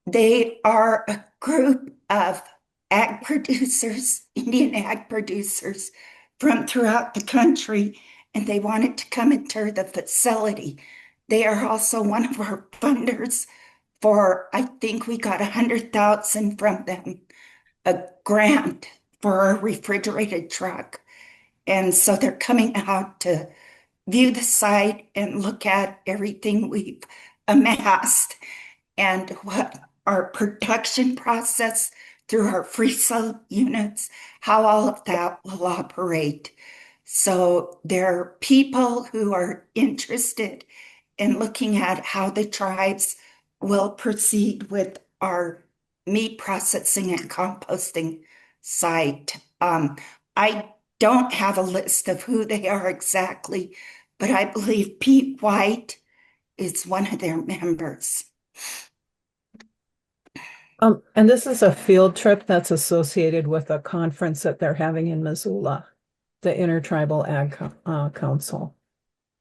They are a group of ag producers, Indian ag producers from throughout the country, and they wanted to come and tour the facility. They are also one of our funders for, I think we got 100,000 from them, a grant for a refrigerated truck. And so they're coming out to view the site and look at everything we've amassed and what our production process through our free sale units, how all of that will operate. So there are people who are interested in looking at how the tribes will proceed with our meat processing and composting site. I don't have a list of who they are exactly, but I believe Pete White is one of their members. And this is a field trip that's associated with a conference that they're having in Missoula, the Intertribal Ag Council.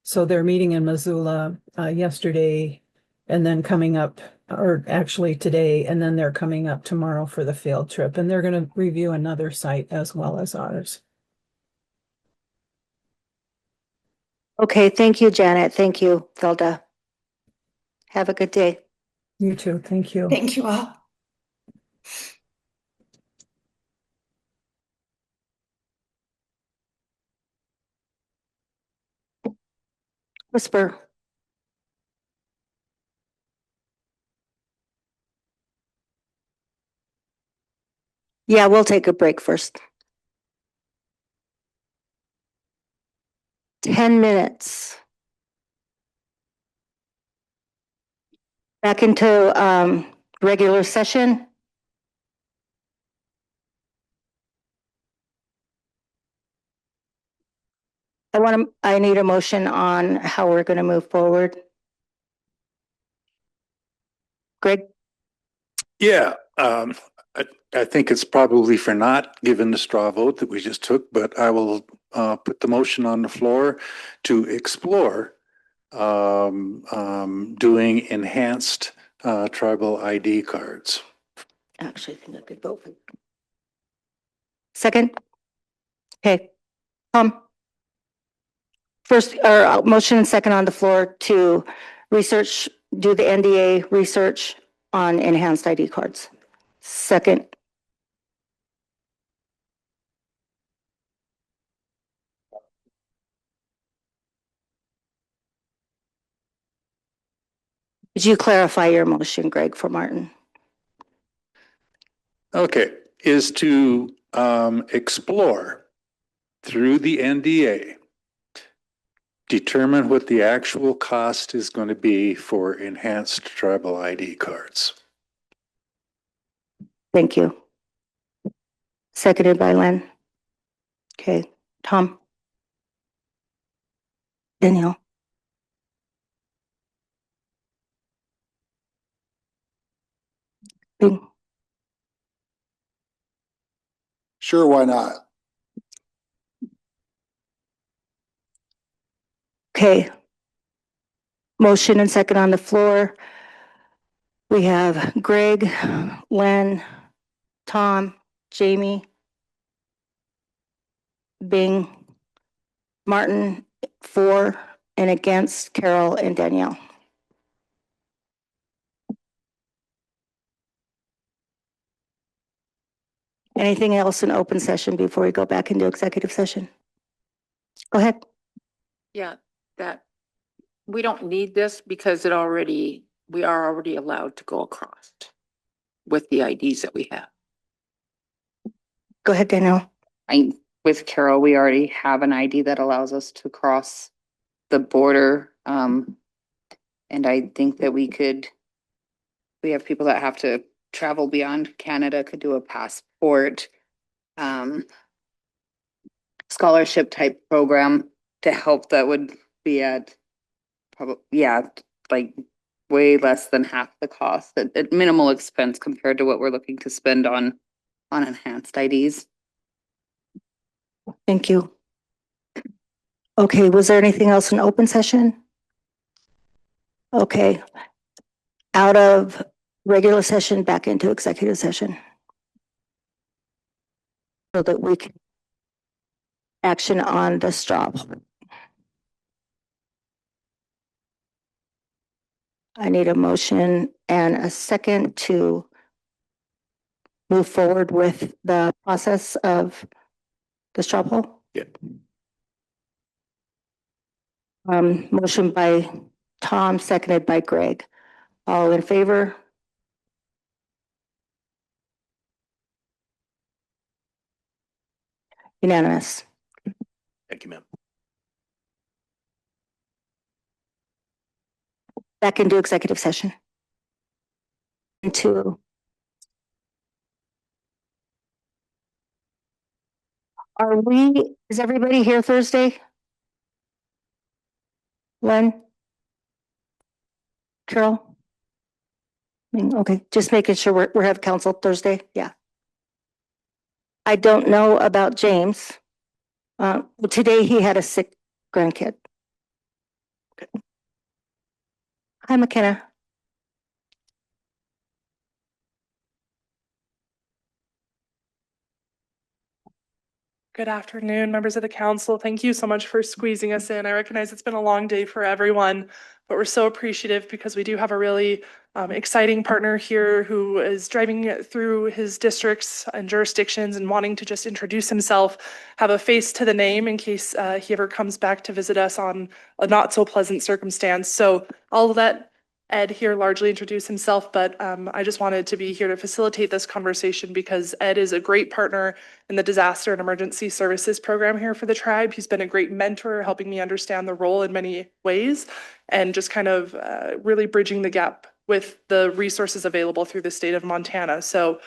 So they're meeting in Missoula yesterday and then coming up, or actually today, and then they're coming up tomorrow for the field trip. And they're going to review another site as well as ours. okay, thank you, Janet. Thank you, Velda. Have a good day. You too. Thank you. Thank you all. Whisper. Yeah, we'll take a break first. 10 minutes. Back into regular session. I need a motion on how we're going to move forward. Greg? Yeah, I think it's probably for not, given the straw vote that we just took, but I will put the motion on the floor to explore doing enhanced tribal ID cards. Actually, I think I could vote for. Second? Okay. First, or motion and second on the floor to research, do the NDA research on enhanced ID cards. Second. Could you clarify your motion, Greg, for Martin? Okay, is to explore through the NDA, determine what the actual cost is going to be for enhanced tribal ID cards. Thank you. Seconded by Len. Okay, Tom? Danielle? Bing? Sure, why not? Okay. Motion and second on the floor. We have Greg, Len, Tom, Jamie, Bing, Martin, for and against Carol and Danielle. Anything else in open session before we go back into executive session? Go ahead. Yeah, that, we don't need this because we are already allowed to go across with the IDs that we have. Go ahead, Danielle. With Carol, we already have an ID that allows us to cross the border. And I think that we have people that have to travel beyond Canada, could do a passport, scholarship type program to help. That would be at probably, like way less than half the cost at minimal expense compared to what we're looking to spend on enhanced IDs. Thank you. Okay, was there anything else in open session? Okay. Out of regular session, back into executive session. So that we can action on the straw. I need a motion and a second to move forward with the process of the straw poll. Yeah. Motion by Tom, seconded by Greg. All in favor? Unanimous. Thank you, ma'am. Back into executive session. Is everybody here Thursday? Len? Carol? Okay, just making sure we have council Thursday. Yeah. I don't know about James. Today he had a sick grandkid. Hi, McKenna. Good afternoon, members of the council. Thank you so much for squeezing us in. I recognize it's been a long day for everyone, but we're so appreciative because we do have a really exciting partner here who is driving through his districts and jurisdictions and wanting to just introduce himself, have a face to the name in case he ever comes back to visit us on a not so pleasant circumstance. So I'll let Ed here largely introduce himself, but I just wanted to be here to facilitate this conversation because Ed is a great partner in the Disaster and Emergency Services program here for the tribe. He's been a great mentor, helping me understand the role in many ways and just kind of really bridging the gap with the resources available through the state of Montana. So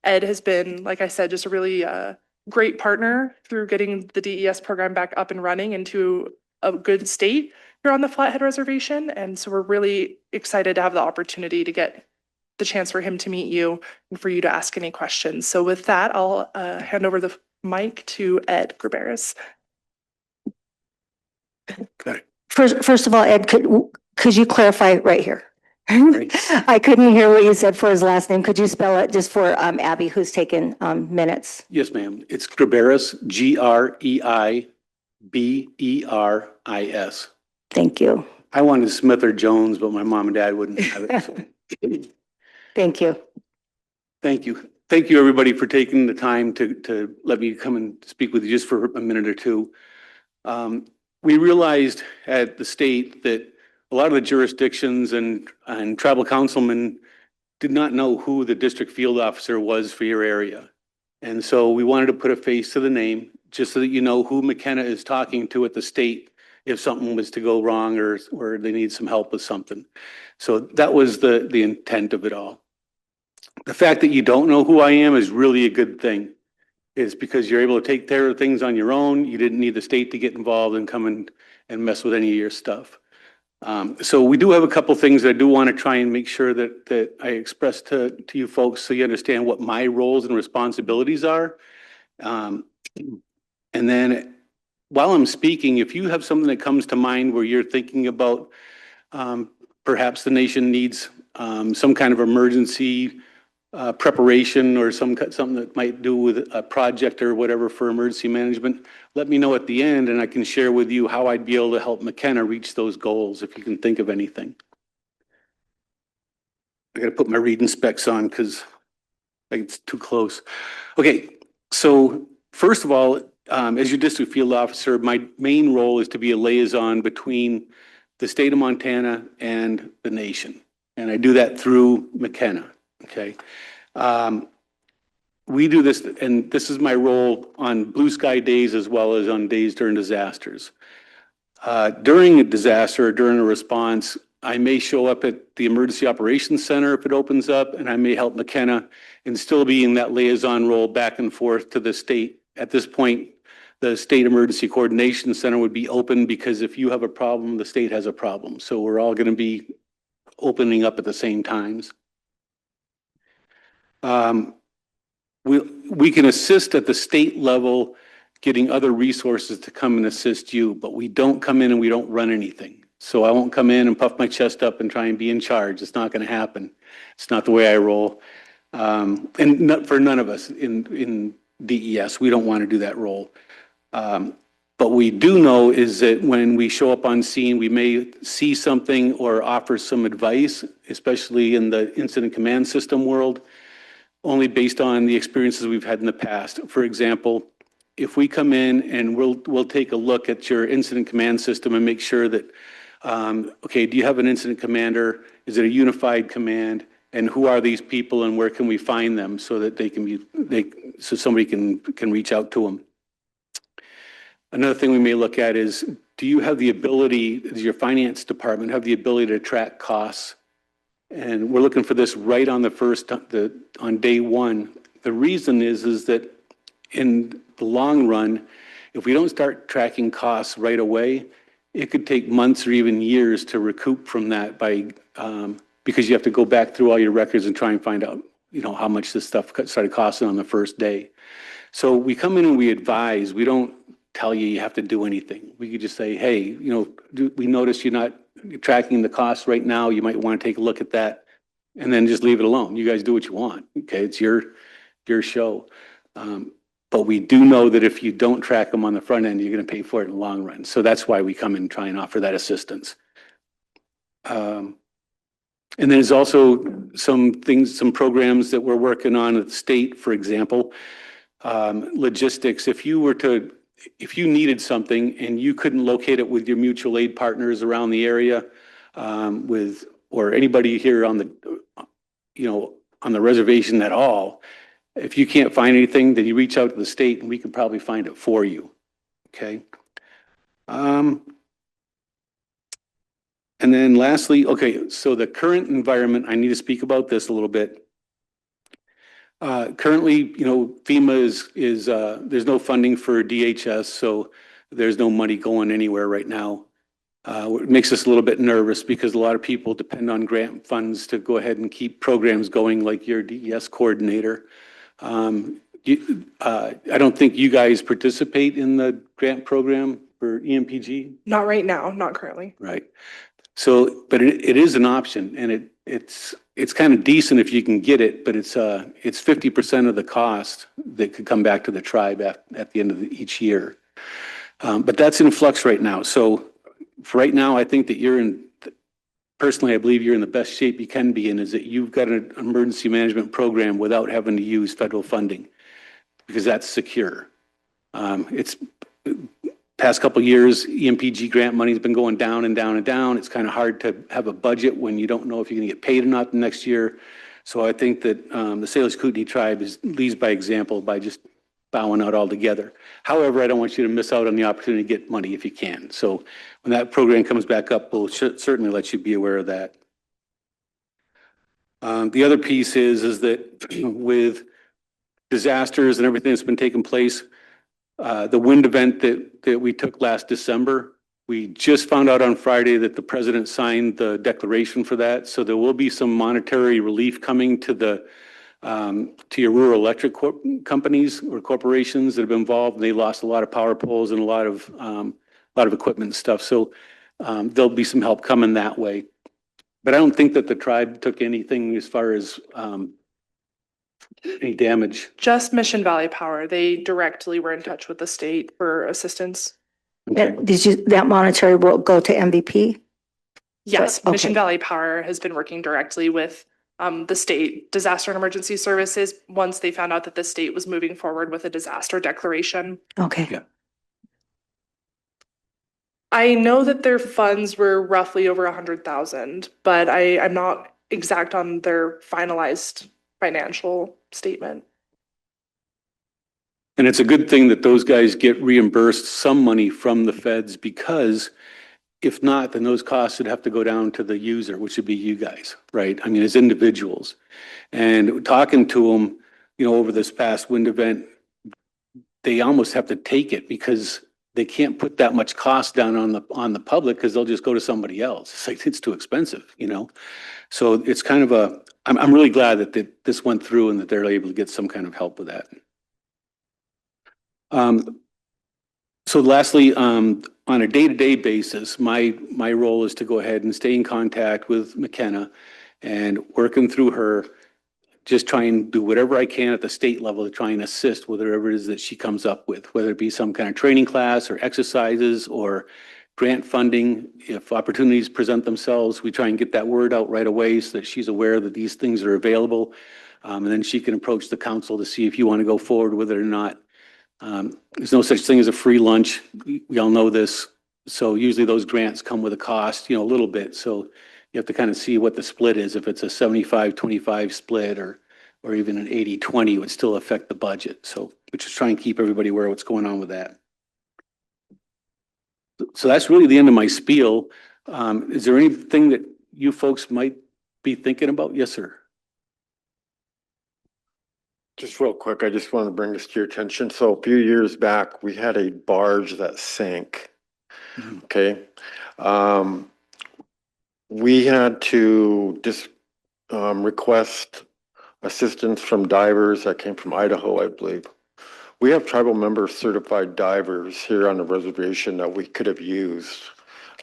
Ed has been, like I said, just a really great partner through getting the DES program back up and running into a good state here on the Flathead Reservation. And so we're really excited to have the opportunity to get the chance for him to meet you and for you to ask any questions. So with that, I'll hand over the mic to Ed Graberis. First of all, Ed, could you clarify right here? I couldn't hear what you said for his last name. Could you spell it just for Abby, who's taken minutes? Yes, ma'am. It's Graberis, Greberis. Thank you. I wanted Smith or Jones, but my mom and dad wouldn't have it. So. Thank you. Thank you. Thank you, everybody, for taking the time to let me come and speak with you just for a minute or two. We realized at the state that a lot of the jurisdictions and tribal councilmen did not know who the district field officer was for your area. And so we wanted to put a face to the name, just so that you know who McKenna is talking to at the state if something was to go wrong or they need some help with something. So that was the intent of it all. The fact that you don't know who I am is really a good thing. It's because you're able to take care of things on your own. You didn't need the state to get involved and come and mess with any of your stuff. So we do have a couple things that I do want to try and make sure that I express to you folks so you understand what my roles and responsibilities are. And then while I'm speaking, if you have something that comes to mind where you're thinking about perhaps the nation needs some kind of emergency preparation or something that might do with a project or whatever for emergency management, let me know at the end and I can share with you how I'd be able to help McKenna reach those goals if you can think of anything. I got to put my reading specs on because it's too close. Okay, so first of all, as your district field officer, my main role is to be a liaison between the state of Montana and the nation. And I do that through McKenna. Okay. We do this, and this is my role on blue sky days as well as on days during disasters. During a disaster or during a response, I may show up at the Emergency Operations Center if it opens up, and I may help McKenna and still be in that liaison role back and forth to the state. At this point, the State Emergency Coordination Center would be open because if you have a problem, the state has a problem. So we're all going to be opening up at the same times. We can assist at the state level getting other resources to come and assist you, but we don't come in and we don't run anything. So I won't come in and puff my chest up and try and be in charge. It's not going to happen. It's not the way I roll. And not for none of us in DES, we don't want to do that role. But we do know is that when we show up on scene, we may see something or offer some advice, especially in the incident command system world, only based on the experiences we've had in the past. For example, if we come in and we'll take a look at your incident command system and make sure that, okay, do you have an incident commander? Is it a unified command? And who are these people and where can we find them so that they can so somebody can reach out to them? Another thing we may look at is, do you have the ability, does your finance department have the ability to track costs? And we're looking for this right on on day one. The reason is that in the long run, if we don't start tracking costs right away, it could take months or even years to recoup from that because you have to go back through all your records and try and find out, how much this stuff started costing on the first day. So we come in and we advise. We don't tell you have to do anything. We could just say, hey, we notice you're not tracking the costs right now. You might want to take a look at that and then just leave it alone. You guys do what you want. Okay. It's your show. But we do know that if you don't track them on the front end, you're going to pay for it in the long run. So that's why we come and try and offer that assistance. And there's also some programs that we're working on at the state, for example, logistics. If you needed something and you couldn't locate it with your mutual aid partners around the area, or anybody here on the reservation at all, if you can't find anything, then you reach out to the state and we can probably find it for you. Okay. And then lastly, okay, so the current environment, I need to speak about this a little bit. Currently, FEMA is there's no funding for DHS, so there's no money going anywhere right now. It makes us a little bit nervous because a lot of people depend on grant funds to go ahead and keep programs going, like your DES coordinator. I don't think you guys participate in the grant program for EMPG, Not right now, not currently. right? So, but it is an option, and it's kind of decent if you can get it, but it's 50% of the cost that could come back to the tribe at the end of each year. But that's in flux right now. So for right now, I think that personally, I believe you're in the best shape you can be in, is that you've got an emergency management program without having to use federal funding, because that's secure. It's past couple of years, EMPG grant money has been going down and down and down. It's kind of hard to have a budget when you don't know if you're going to get paid or not the next year. So I think that the Salish Kootenai tribe leads by example by just bowing out altogether. However, I don't want you to miss out on the opportunity to get money if you can. So when that program comes back up, we'll certainly let you be aware of that. The other piece is that with disasters and everything that's been taking place, the wind event that we took last December, we just found out on Friday that the president signed the declaration for that. So there will be some monetary relief coming to your rural electric companies or corporations that have been involved. They lost a lot of power poles and a lot of equipment and stuff. So there'll be some help coming that way. But I don't think that the tribe took anything as far as any damage. Just Mission Valley Power. They directly were in touch with the state for assistance. Okay. That monetary will go to MVP? Yes, Okay. Mission Valley Power has been working directly with the state disaster and emergency services once they found out that the state was moving forward with a disaster declaration. Okay. Yeah. I know that their funds were roughly over 100,000, but I'm not exact on their finalized financial statement. And it's a good thing that those guys get reimbursed some money from the feds, because if not, then those costs would have to go down to the user, which would be you guys, right? I mean, as individuals. And talking to them, over this past wind event, they almost have to take it because they can't put that much cost down on the public, because they'll just go to somebody else. It's like, it's too expensive, So it's kind of I'm really glad that this went through and that they're able to get some kind of help with that. So lastly, on a day-to-day basis, my role is to go ahead and stay in contact with McKenna and working through her, just try and do whatever I can at the state level to try and assist with whatever it is that she comes up with, whether it be some kind of training class or exercises or grant funding. If opportunities present themselves, we try and get that word out right away so that she's aware that these things are available. And then she can approach the council to see if you want to go forward with it or not. There's no such thing as a free lunch. We all know this. So usually those grants come with a cost, a little bit. So you have to kind of see what the split is. If it's a 75-25 split or even an 80-20, it would still affect the budget. So we just try and keep everybody aware of what's going on with that. So that's really the end of my spiel. Is there anything that you folks might be thinking about? Yes, sir. Just real quick, I just want to bring this to your attention. So a few years back, we had a barge that sank. Okay. We had to just request assistance from divers that came from Idaho, I believe. We have tribal member certified divers here on the reservation that we could have used.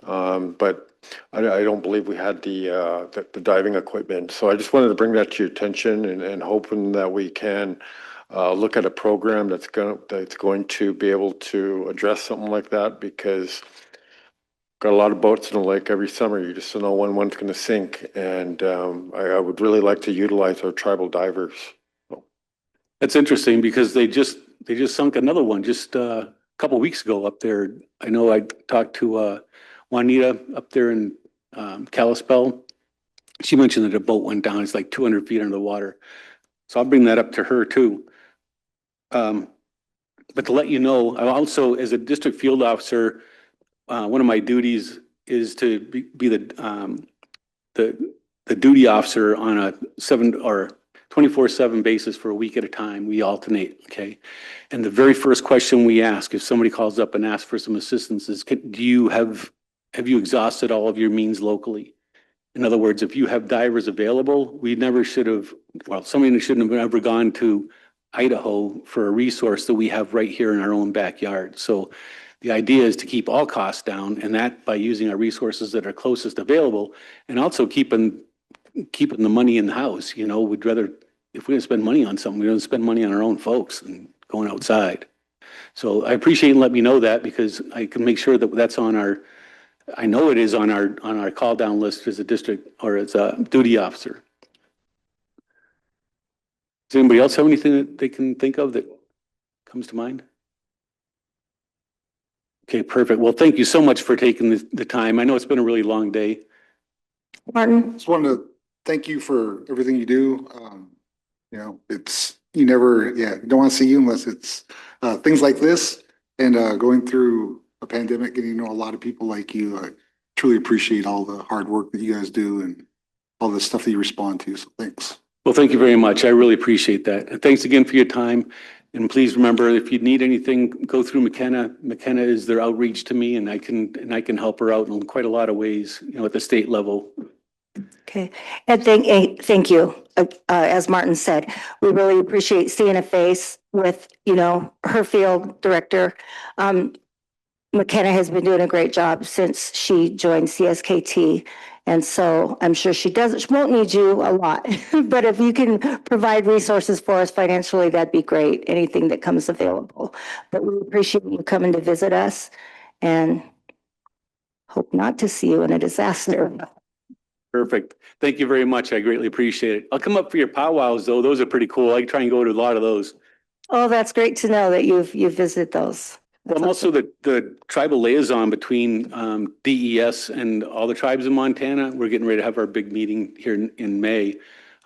But I don't believe we had the diving equipment. So I just wanted to bring that to your attention and hoping that we can look at a program that's going to be able to address something like that, because got a lot of boats in the lake every summer. You just don't know when one's going to sink. And I would really like to utilize our tribal divers. That's interesting, because they just sunk another one just a couple of weeks ago up there. I know I talked to Juanita up there in Kalispell. She mentioned that a boat went down. It's like 200 feet under the water. So I'll bring that up to her too. But to let you know, I also, as a district field officer, one of my duties is to be the duty officer on a 24/7 24/7 basis for a week at a time. We alternate, okay? And the very first question we ask, if somebody calls up and asks for some assistance is, have you exhausted all of your means locally? In other words, if you have divers available, we never should have, well, somebody shouldn't have ever gone to Idaho for a resource that we have right here in our own backyard. So the idea is to keep all costs down, and that by using our resources that are closest available, and also keeping the money in the house. You know, we'd rather, if we're gonna spend money on something, we don't spend money on our own folks and going outside. So I appreciate you letting me know that, because I can make sure that that's on our, I know it is on our call down list as a district or as a duty officer. Does anybody else have anything that they can think of that comes to mind? Okay, perfect. Well, thank you so much for taking the time. I know it's been a really long day. Martin? Just wanted to thank you for everything you do. You know, you never, don't want to see you unless it's things like this, and going through a pandemic, getting to know a lot of people like you. I truly appreciate all the hard work that you guys do and all the stuff that you respond to. So thanks. Well, thank you very much. I really appreciate that. And thanks again for your time. And please remember, if you need anything, go through McKenna. McKenna is their outreach to me, and I can help her out in quite a lot of ways, you know, at the state level. Okay, and thank you. As Martin said, we really appreciate seeing a face with, you know, her field director. McKenna has been doing a great job since she joined CSKT. And so I'm sure she won't need you a lot, but if you can provide resources for us financially, that'd be great. Anything that comes available. But we appreciate you coming to visit us and hope not to see you in a disaster. Perfect. Thank you very much. I greatly appreciate it. I'll come up for your powwows though. Those are pretty cool. I try and go to a lot of those. Oh, that's great to know that you've visited those. I'm also the tribal liaison between DES and all the tribes in Montana. We're getting ready to have our big meeting here in May.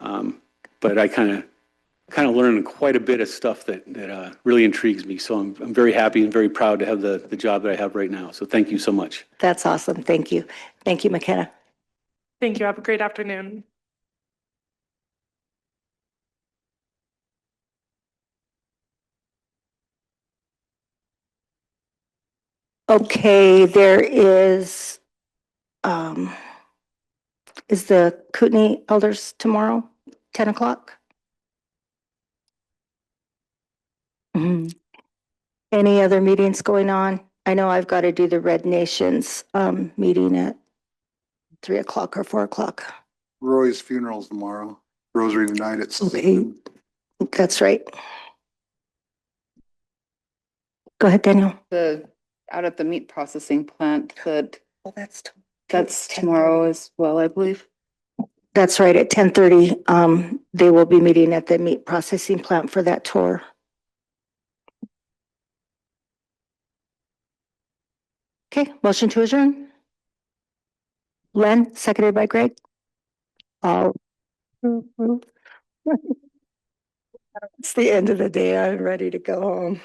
But I kind of learned quite a bit of stuff that really intrigues me. So I'm very happy and very proud to have the job that I have right now. So thank you so much. That's awesome. Thank you. Thank you, McKenna. Thank you. Have a great afternoon. Okay, there is the Kootenai Elders tomorrow, 10 o'clock? Mhm. Any other meetings going on? I know I've got to do the Red Nations meeting at 3 o'clock or 4 o'clock. Roy's funeral's tomorrow. Rosary tonight at Okay, that's right. Go ahead, Daniel. Out at the meat processing plant, Well, that's tomorrow as well, I believe. That's right, at 10:30, they will be meeting at the meat processing plant for that tour. Okay, motion to adjourn. Len, seconded by Greg. All. It's the end of the day. I'm ready to go home.